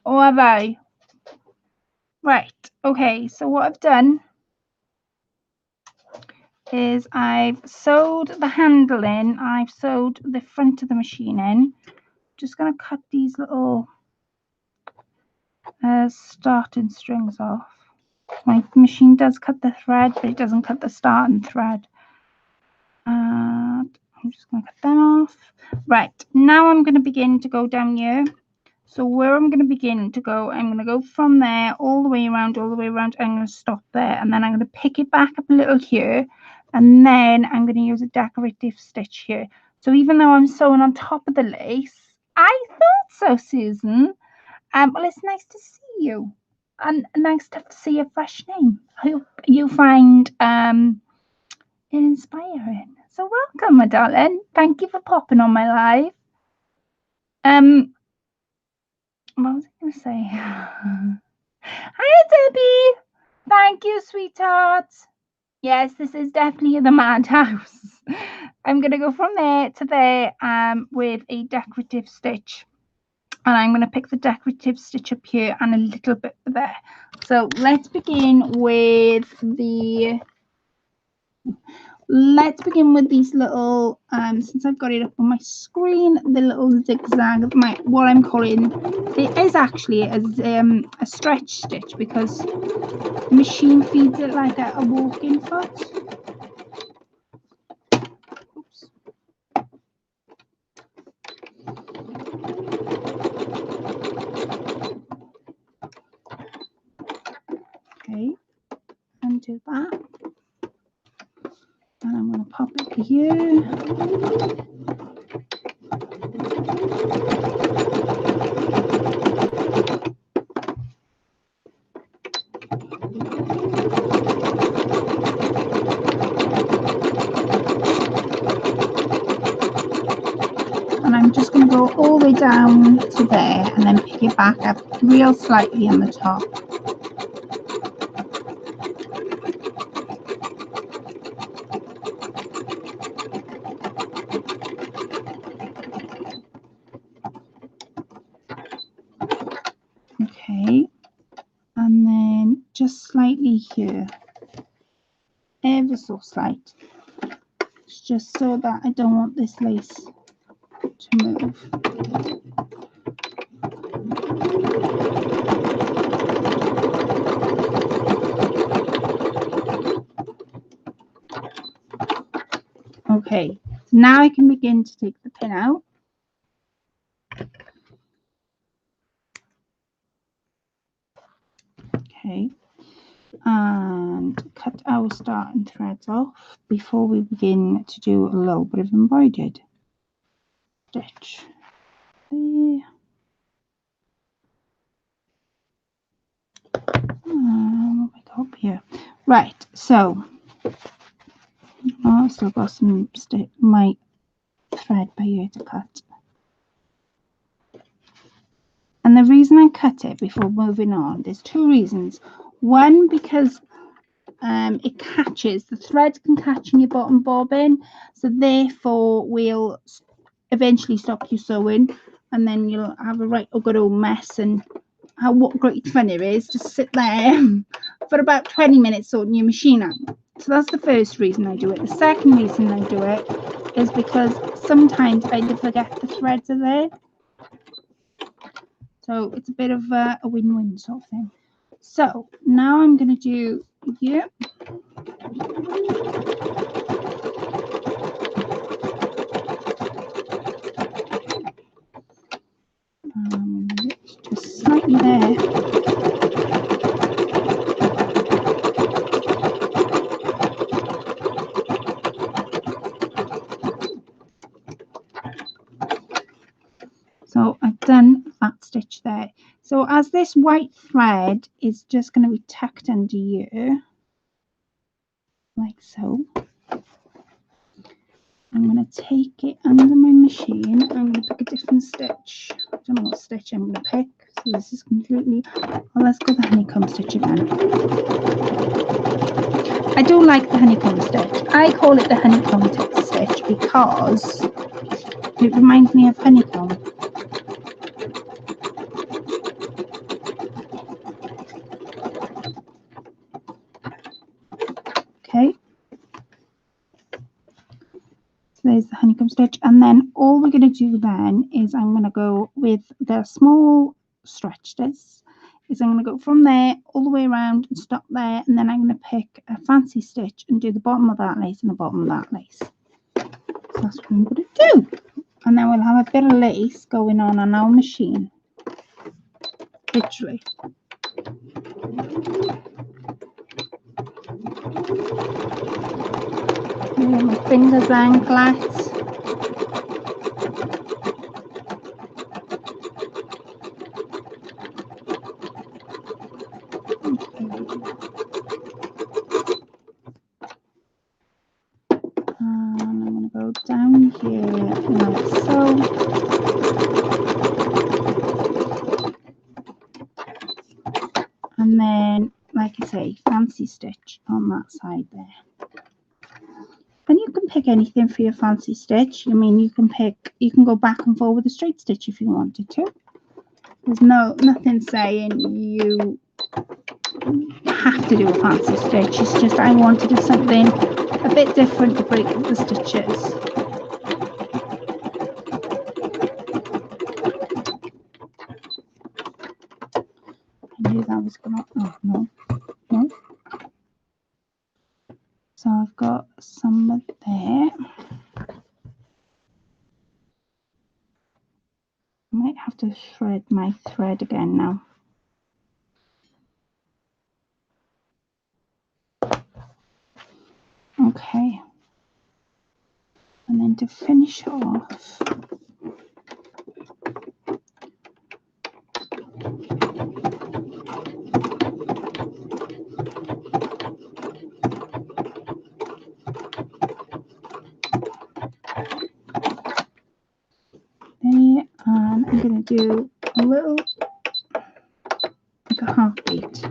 Or have I? Right. Okay, so what I've done is I've sewed the handle in. I've sewed the front of the machine in. Just going to cut these little starting strings off. My machine does cut the thread, but it doesn't cut the starting thread. And I'm just going to cut them off. Right, now I'm going to begin to go down here. So where I'm going to begin to go, I'm going to go from there all the way around, I'm going to stop there, and then I'm going to pick it back up a little here, and then I'm going to use a decorative stitch here. So even though I'm sewing on top of the lace, I thought so, Susan. Well, it's nice to see you, and nice to see a fresh name. I hope you find it inspiring. So welcome, my darling. Thank you for popping on my live. What was I going to say? Hi, Debbie. Thank you, sweetheart. Yes, this is definitely the madhouse. I'm going to go from there to there with a decorative stitch. And I'm going to pick the decorative stitch up here and a little bit there. So let's begin with the... Let's begin with these little, since I've got it up on my screen, the little zigzag, what I'm calling, it is actually a stretch stitch because the machine feeds it like a walk-in foot. Oops. Okay, undo that. And I'm going to pop it here. And I'm just going to go all the way down to there and then pick it back up real slightly on the top. Okay, and then just slightly here, ever so slight. It's just so that I don't want this lace to move. Okay, so now I can begin to take the pin out. Okay, and cut our starting threads off before we begin to do a little bit of embroidered stitch. There. What we got up here? Right, so I've still got some my thread by here to cut. And the reason I cut it before moving on, there's two reasons. One, because it catches, the thread can catch in your bottom bobbin, so therefore we'll eventually stop you sewing, and then you'll have a right good old mess. And what great fun it is to sit there for about 20 minutes sorting your machine out. So that's the first reason I do it. The second reason I do it is because sometimes I forget the threads are there. So it's a bit of a win-win sort of thing. So now I'm going to do here. Just slightly there. there. So as this white thread is just going to be tucked under here, like so, I'm going to take it under my machine. I'm going to pick a different stitch. I don't know what stitch I'm going to pick. So this is completely, well, let's go the honeycomb stitch again. I do like the honeycomb stitch. I call it the honeycomb stitch because it reminds me of honeycomb. Okay. So there's the honeycomb stitch, and then all we're going to do then is I'm going to go with the small stretch this. Is I'm going to go from there all the way around and stop there, and then I'm going to pick a fancy stitch and do the bottom of that lace and the bottom of that lace. So that's what I'm going to do, and then we'll have a bit of lace going on our machine, literally. My fingers anklets. And I'm going to go down here like so. And then, like I say, fancy stitch on that side there. And you can pick anything for your fancy stitch. I mean, you can go back and forth with a straight stitch if you wanted to. There's nothing saying you have to do a fancy stitch. It's just I wanted to do something a bit different to break up the stitches. I knew that was gonna, oh no. So I've got some of there. I might have to thread my thread again now. Okay. And then to finish off, there, and I'm going to do a little, like a heartbeat.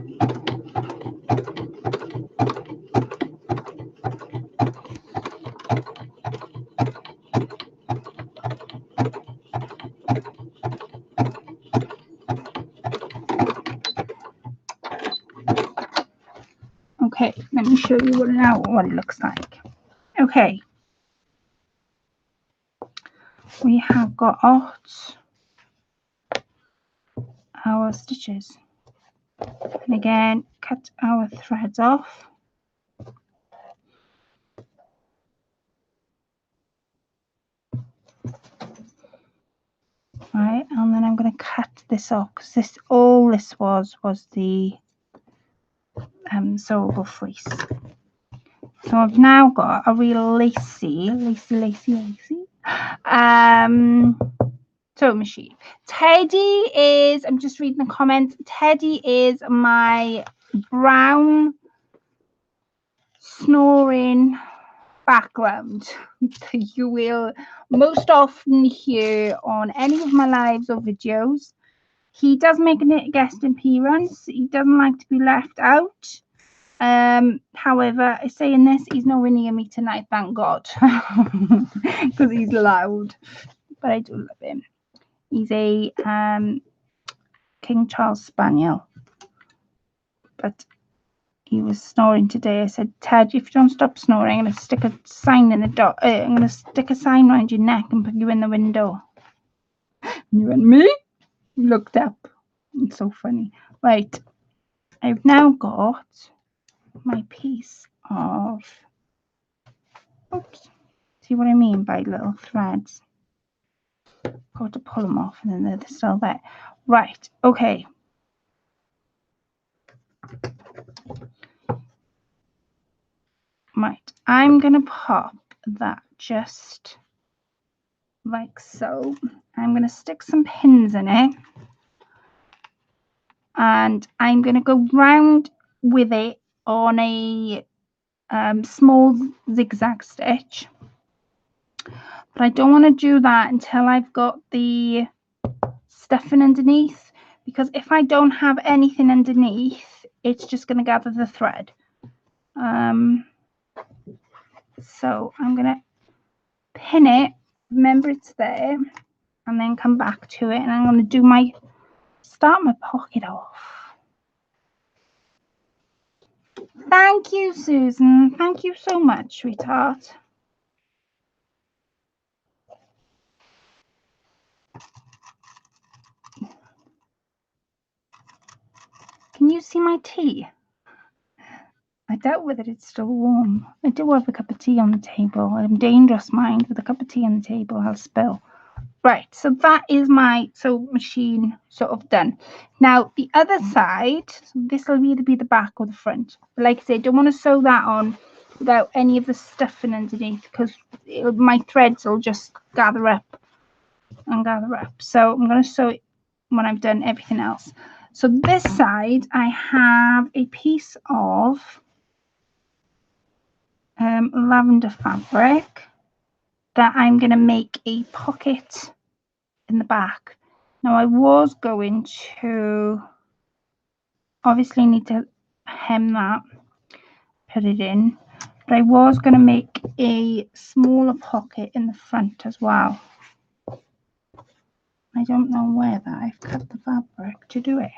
Okay, let me show you what it looks like. Okay, we have got our stitches, and again cut our threads off. Right, and then I'm going to cut this off because all this was the sewable fleece. So I've now got a real lacy sewing machine. Teddy is, I'm just reading the comments, Teddy is my brown snoring background that you will most often hear on any of my lives or videos. He does make a guest appearance. He doesn't like to be left out. However, saying this, he's nowhere near me tonight, thank God, because he's loud. But I do love him. He's a King Charles Spaniel. But he was snoring today. I said, Ted, if you don't stop snoring, I'm going to stick a sign in the door. I'm going to stick a sign around your neck and put you in the window. And you went, me? You looked up. It's so funny. Right. I've now got my piece of, oops, see what I mean by little threads. Got to pull them off and then they're still there. Right. Okay. Right, I'm going to pop that just like so. I'm going to stick some pins in it and I'm going to go round with it on a small zigzag stitch, but I don't want to do that until I've got the stuffing underneath, because if I don't have anything underneath, it's just going to gather the thread. So I'm going to pin it, remember it's there, and then come back to it, and I'm going to start my pocket off. Thank you, Susan. Thank you so much, sweetheart. Can you see my tea? I doubt whether it's still warm. I do have a cup of tea on the table. I'm dangerous mind with a cup of tea on the table. I'll spill. Right, so that is my machine sort of done. Now the other side, this will either be the back or the front. But like I say, I don't want to sew that on without any of the stuffing underneath, because my threads will just gather up and gather up. So I'm going to sew it when I've done everything else. So this side, I have a piece of lavender fabric that I'm going to make a pocket in the back. Now I was going to obviously need to hem that, put it in, but I was going to make a smaller pocket in the front as well. I don't know whether I've cut the fabric to do it.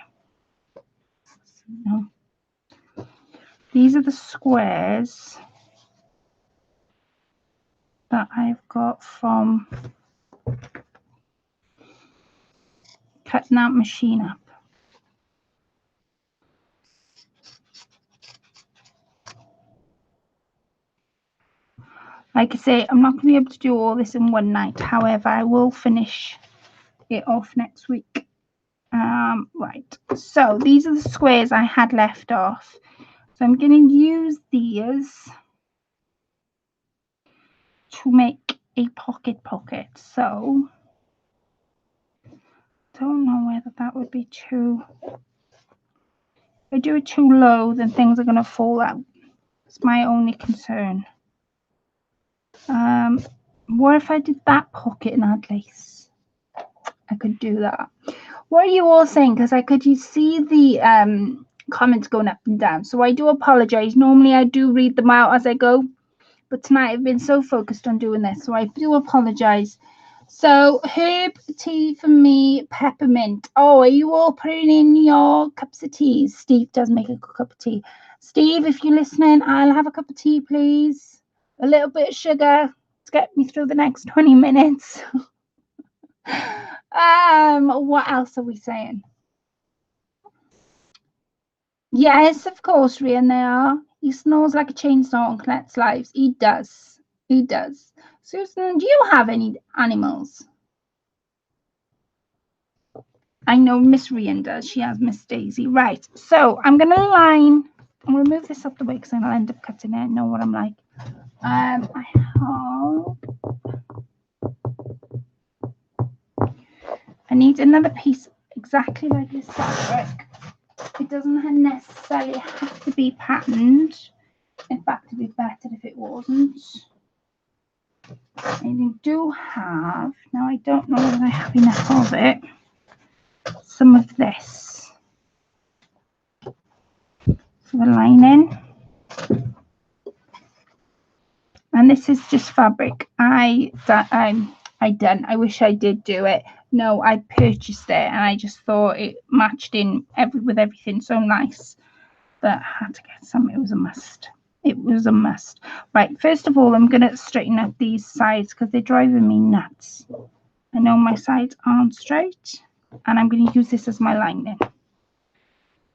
No. These are the squares that I've got from cutting that machine up. Like I say, I'm not going to be able to do all this in one night. However, I will finish it off next week. Right, so these are the squares I had left off. So I'm going to use these to make a pocket. So don't know whether that would be too. If I do it too low, then things are going to fall out. It's my only concern. What if I did that pocket and add lace? I could do that. What are you all saying? Because I could see the comments going up and down. So I do apologize. Normally I do read them out as I go, but tonight I've been so focused on doing this, so I do apologize. So herb tea for me, peppermint. Oh, are you all putting in your cups of tea? Steve does make a good cup of tea. Steve, if you're listening, I'll have a cup of tea, please. A little bit of sugar to get me through the next 20 minutes. What else are we saying? Yes, of course, Rian, they are. He snores like a chainsaw on Colette's lives. He does. He does. Susan, do you have any animals? I know Miss Rian does. She has Miss Daisy. Right. So I'm going to line. I'm going to move this up the way because I'll end up cutting it. I know what I'm like. I need another piece exactly like this fabric. It doesn't necessarily have to be patterned. In fact, it'd be better if it wasn't. And you do have, now I don't know whether I have enough of it, some of this for the lining. And this is just fabric I done. I wish I did do it. No, I purchased it and I just thought it matched in with everything so nice that I had to get some. It was a must. It was a must. Right, first of all, I'm going to straighten up these sides because they're driving me nuts. I know my sides aren't straight, and I'm going to use this as my lining.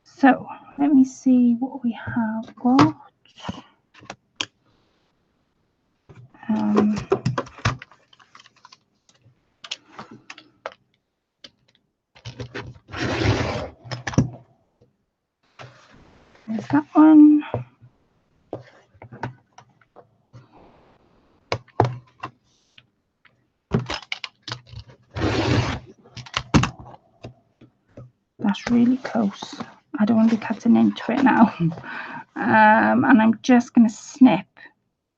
So let me see what we have got. There's that one. That that's really close. I don't want to be cutting into it now. And I'm just going to snip,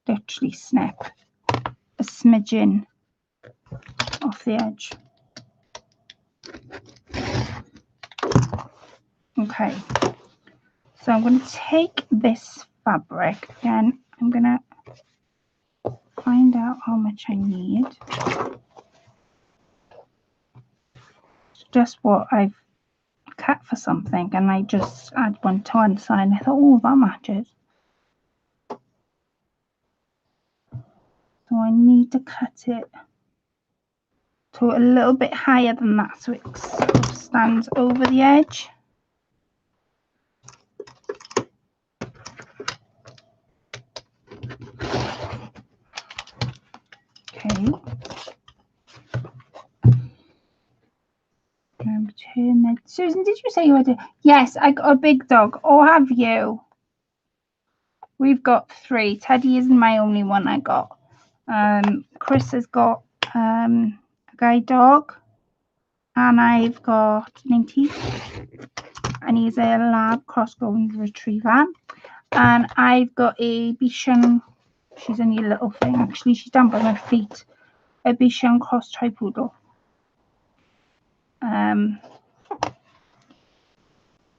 literally snip a smidgen off the edge. Okay, so I'm going to take this fabric again. I'm going to find out how much I need. It's just what I've cut for something, and I just add one to one side and I thought, oh, that matches. So I need to cut it to a little bit higher than that so it sort of stands over the edge. Okay. Turn it. Susan, did you say you had a... Yes, I got a big dog. Or have you? We've got 3. Teddy isn't my only one I got. Chris has got a guide dog. And I've got Ninty. And he's a lab cross golden retriever. And I've got a Bichon. She's only a little thing. Actually, she's down by my feet. A Bichon cross tripoodle.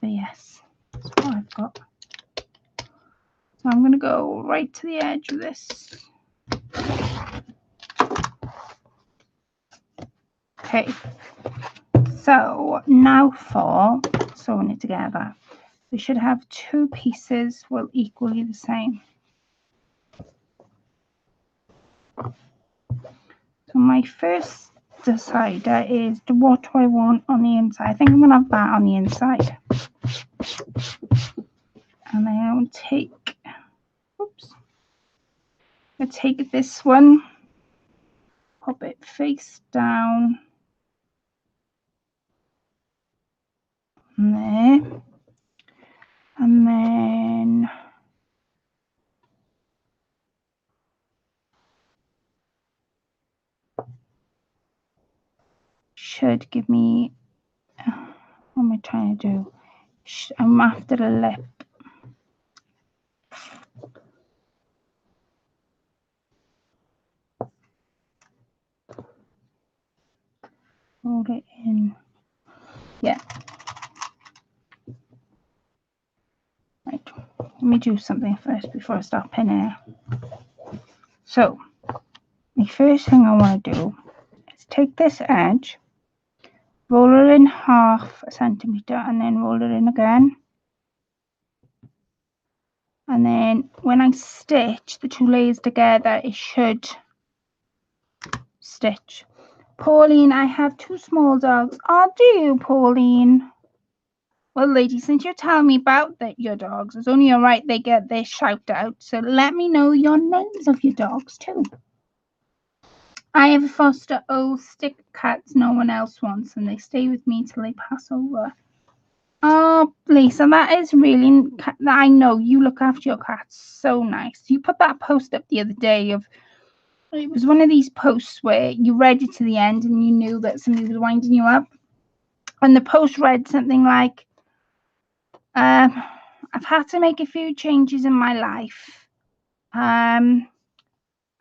But yes, that's what I've got. So I'm going to go right to the edge of this. Okay, so now for sewing it together. We should have 2 pieces, well, equally the same. So my first decider is what do I want on the inside. I think I'm going to have that on the inside. And I will take, oops, I'll take this one, pop it face down, and there, and then should give me, what am I trying to do? I'm after the lip. Fold it in. Yeah. Right. Let me do something first before I start pinning it. So, the first thing I want to do is take this edge, roll it in 1/2 centimeter, and then roll it in again. And then when I stitch the 2 layers together, it should stitch. Pauline, I have 2 small dogs. Oh, do you, Pauline? Well, ladies, since you're telling me about your dogs, it's only alright they get their shout out. So let me know your names of your dogs too. I have a foster old stick cats no one else wants, and they stay with me till they pass over. Oh, Lisa, that is really... I know you look after your cats so nice. You put that post up the other day of... It was one of these posts where you read it to the end and you knew that somebody was winding you up. And the post read something like, I've had to make a few changes in my life. And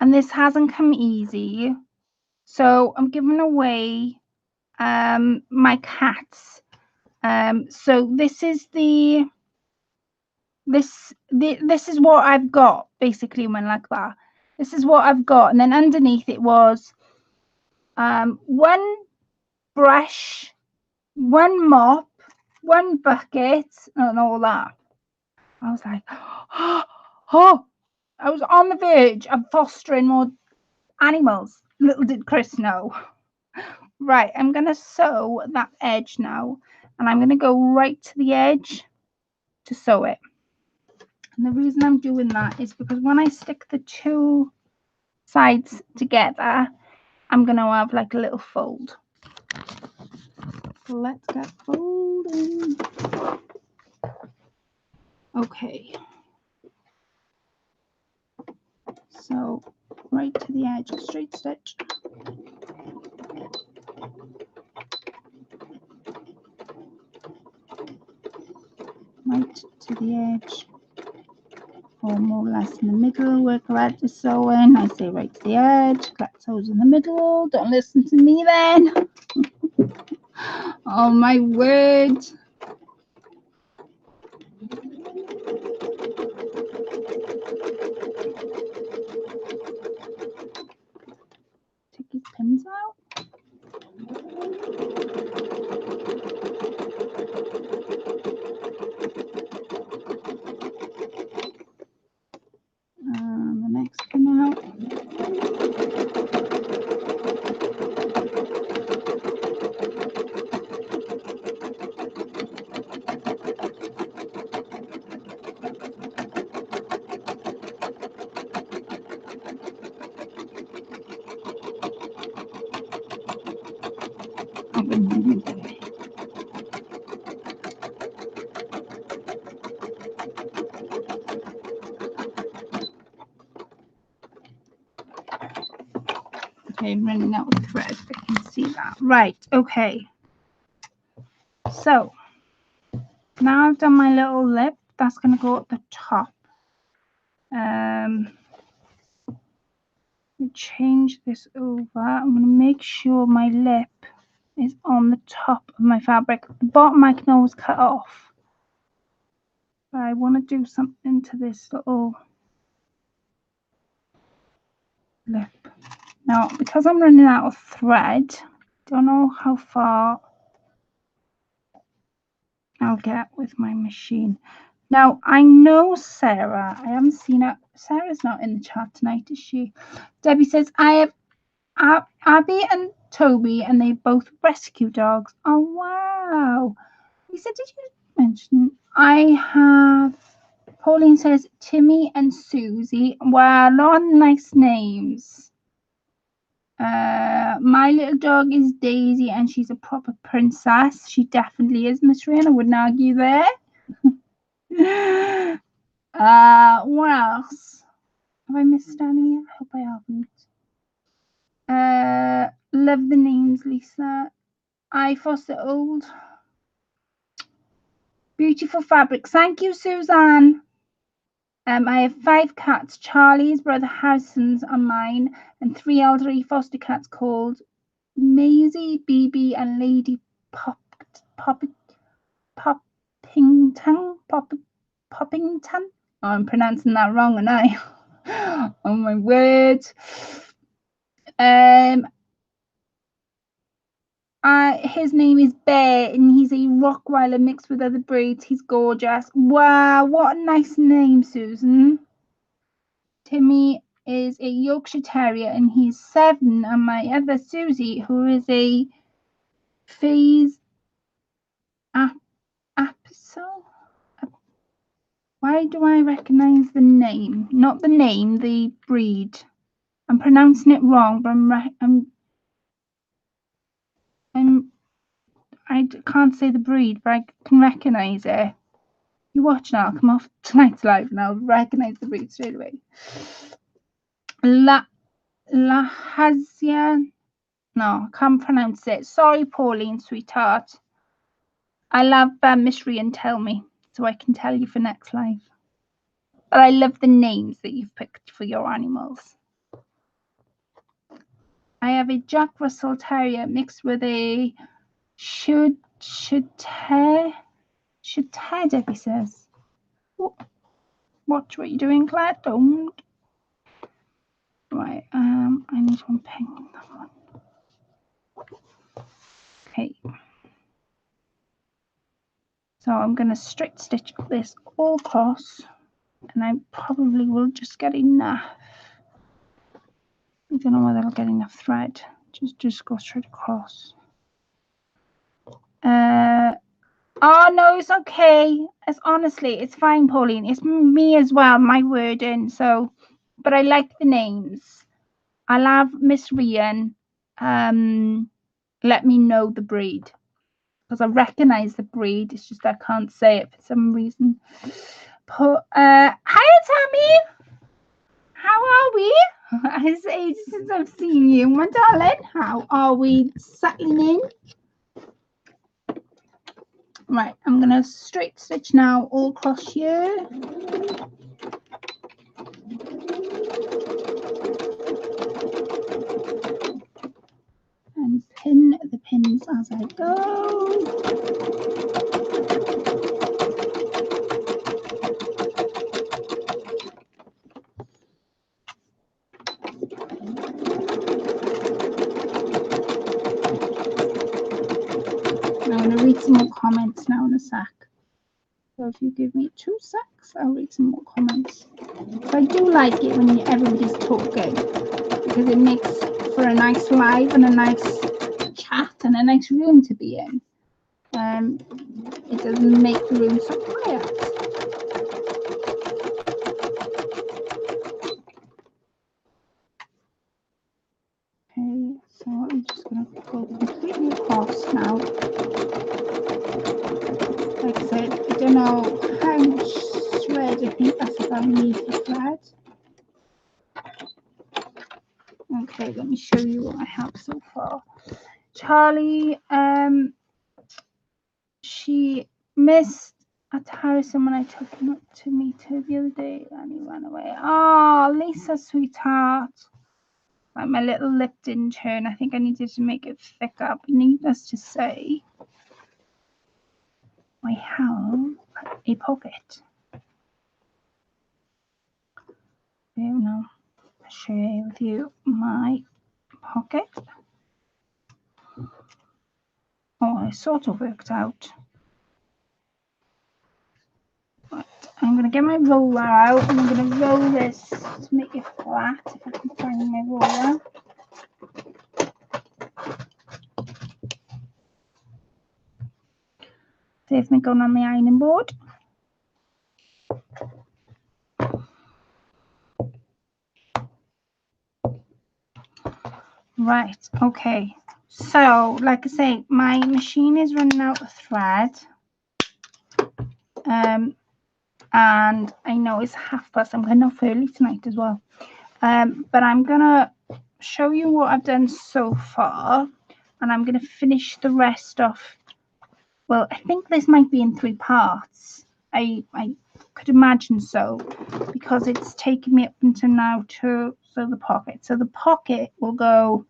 this hasn't come easy. So I'm giving away my cats. So this is this is what I've got, basically, when like that. This is what I've got. And then underneath it was 1 brush, 1 mop, 1 bucket, and all that. I was like, oh, I was on the verge of fostering more animals. Little did Chris know. Right, I'm going to sew that edge now. And I'm going to go right to the edge to sew it. And the reason I'm doing that is because when I stick the 2 sides together, I'm going to have like a little fold. So let's get folding. Okay. So right to the edge, straight stitch. right to the edge, or more or less in the middle. Work around the sewing. I say right to the edge. Collect toes in the middle. Don't listen to me then. Oh my word. Take his pins out. The next pin out. Okay, I'm running out of thread. I can see that. Right, okay. So now I've done my little lip. That's going to go at the top. Change this over. I'm going to make sure my lip is on the top of my fabric. The bottom I can always cut off. But I want to do something to this little lip. Now, because I'm running out of thread, don't know how far I'll get with my machine. Now, I know Sarah. I haven't seen her. Sarah's not in the chat tonight, is she? Debbie says, I have Abby and Toby, and they both rescue dogs. Oh, wow. Lisa, did you mention? I have, Pauline says, Timmy and Susie. Wow, a lot of nice names. My little dog is Daisy, and she's a proper princess. She definitely is, Miss Ryan. I wouldn't argue there. What else? Have I missed any? I hope I haven't. Love the names, Lisa. I Foster Old. Beautiful fabrics. Thank you, Suzanne. I have 5 cats. Charlie's brother Harrison's are mine, and 3 elderly foster cats called Maisie, BB, and Lady Poppington. Oh, I'm pronouncing that wrong, and I. Oh my word. His name is Bear, and he's a Rottweiler mixed with other breeds. He's gorgeous. Wow, what a nice name, Susan. Timmy is a Yorkshire Terrier, and he's 7. And my other Susie, who is a Phase Apso. Why do I recognise the name? Not the name, the breed. I'm pronouncing it wrong, but I can't say the breed, but I can recognise it. You watch now, I'll come off tonight's live and I'll recognise the breed straight away. Lahazia. No, I can't pronounce it. Sorry, Pauline, sweetheart. I love Miss Ryan, tell me, so I can tell you for next live. But I love the names that you've picked for your animals. I have a Jack Russell Terrier mixed with a should Debbie says. Watch what you're doing, Claire. Don't. Right, I need to unpin that one. Okay. So I'm going to straight stitch this all across, and I probably will just get enough. I don't know whether I'll get enough thread. Just go straight across. Oh no, it's okay. It's honestly, it's fine, Pauline. It's me as well, my wording. So, but I like the names. I'll have Miss Ryan. Let me know the breed, because I recognise the breed. It's just I can't say it for some reason. Hi, Tammy. How are we? It's ages since I've seen you, my darling. How are we settling in? Right, I'm going to straight stitch now all across here. And pin the pins as I go. I'm going to read some more comments now in a sec. So if you give me 2 secs, I'll read some more comments. So I do like it when everybody's talking, because it makes for a nice live and a nice chat and a nice room to be in. It doesn't make the room so quiet. Okay, so I'm just going to go completely across now. Like I said, I don't know how much thread. I think that's about me for thread. Okay, let me show you what I have so far. Charlie, she missed at Harrison when I took him up to meet her the other day and he ran away. Oh, Lisa, sweetheart. Like my little lip didn't turn. I think I needed to make it thicker. But needless to say, I have a pocket. Now, I'll share with you my pocket. Oh, I sort of worked out. Right, I'm going to get my roller out and I'm going to roll this to make it flat if I can find my roller. Save me going on the ironing board. Right, okay. So, like I say, my machine is running out of thread. And I know it's past. I'm going off early tonight as well. But I'm going to show you what I've done so far. And I'm going to finish the rest off. Well, I think this might be in 3 parts. I could imagine so, because it's taken me up until now to sew the pocket. So the pocket will go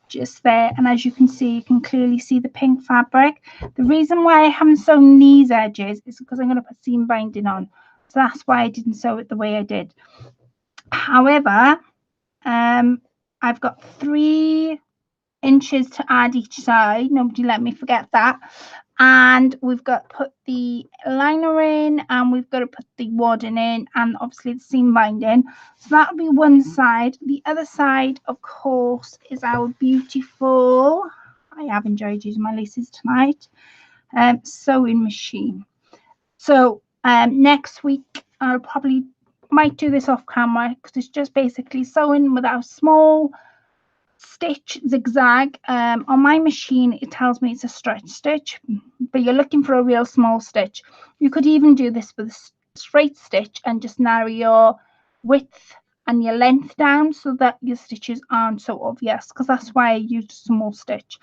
just there, and as you can see, you can clearly see the pink fabric. The reason why I haven't sewn these edges is because I'm going to put seam binding on, so that's why I didn't sew it the way I did. However, I've got 3 inches to add each side. Nobody let me forget that. And we've got to put the liner in, and we've got to put the wadding in, and obviously the seam binding. So that'll be one side. The other side, of course, is our beautiful, I have enjoyed using my laces tonight, sewing machine. So next week I'll probably might do this off camera, because it's just basically sewing with our small stitch zigzag. On my machine it tells me it's a stretch stitch, but you're looking for a real small stitch. You could even do this with a straight stitch and just narrow your width and your length down so that your stitches aren't so obvious, because that's why I used a small stitch.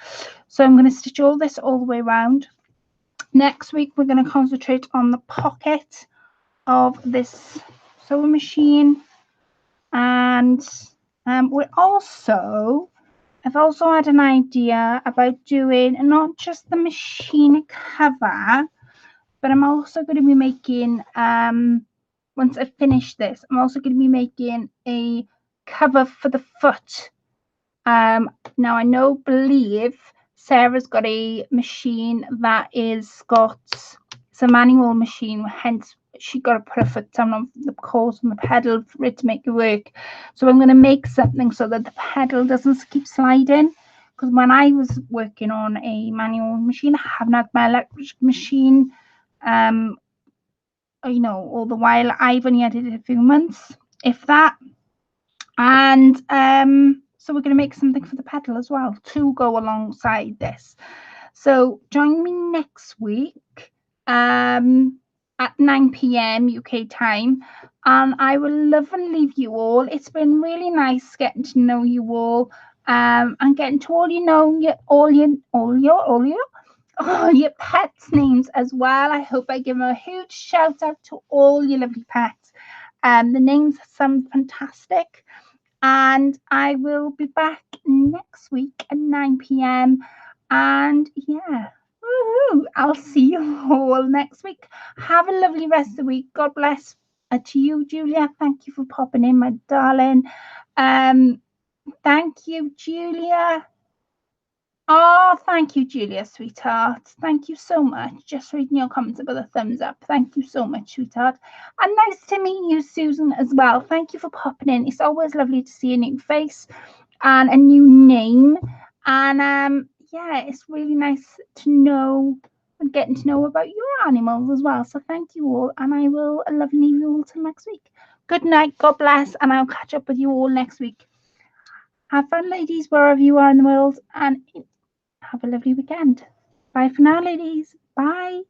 So I'm going to stitch all this all the way around. Next week we're going to concentrate on the pocket of this sewing machine, and I've also had an idea about doing not just the machine cover, but I'm also going to be making, once I finish this, I'm also going to be making a cover for the foot. Now I believe Sarah's got a machine that it's a manual machine, hence she got to put her foot down on the course and the pedal for it to make it work. So I'm going to make something so that the pedal doesn't keep sliding, because when I was working on a manual machine, I haven't had my electric machine all the while. I've only had it a few months, if that. And so we're going to make something for the pedal as well to go alongside this. So join me next week at 9 p.m. UK time, and I will love and leave you all. It's been really nice getting to know you all, and getting to all you, your pets' names as well. I hope I give them a huge shout out to all your lovely pets. The names sound fantastic. And I will be back next week at 9 p.m. And yeah, woohoo! I'll see you all next week. Have a lovely rest of the week. God bless. To you, Julia. Thank you for popping in, my darling. Thank you, Julia. Oh, thank you, Julia, sweetheart. Thank you so much. Just reading your comments about the thumbs up. Thank you so much, sweetheart. And nice to meet you, Susan, as well. Thank you for popping in. It's always lovely to see a new face and a new name. And yeah, it's really nice to know and getting to know about your animals as well. So thank you all, and I will love and leave you all till next week. Good night, God bless, and I'll catch up with you all next week. Have fun, ladies, wherever you are in the world, and have a lovely weekend. Bye for now, ladies. Bye.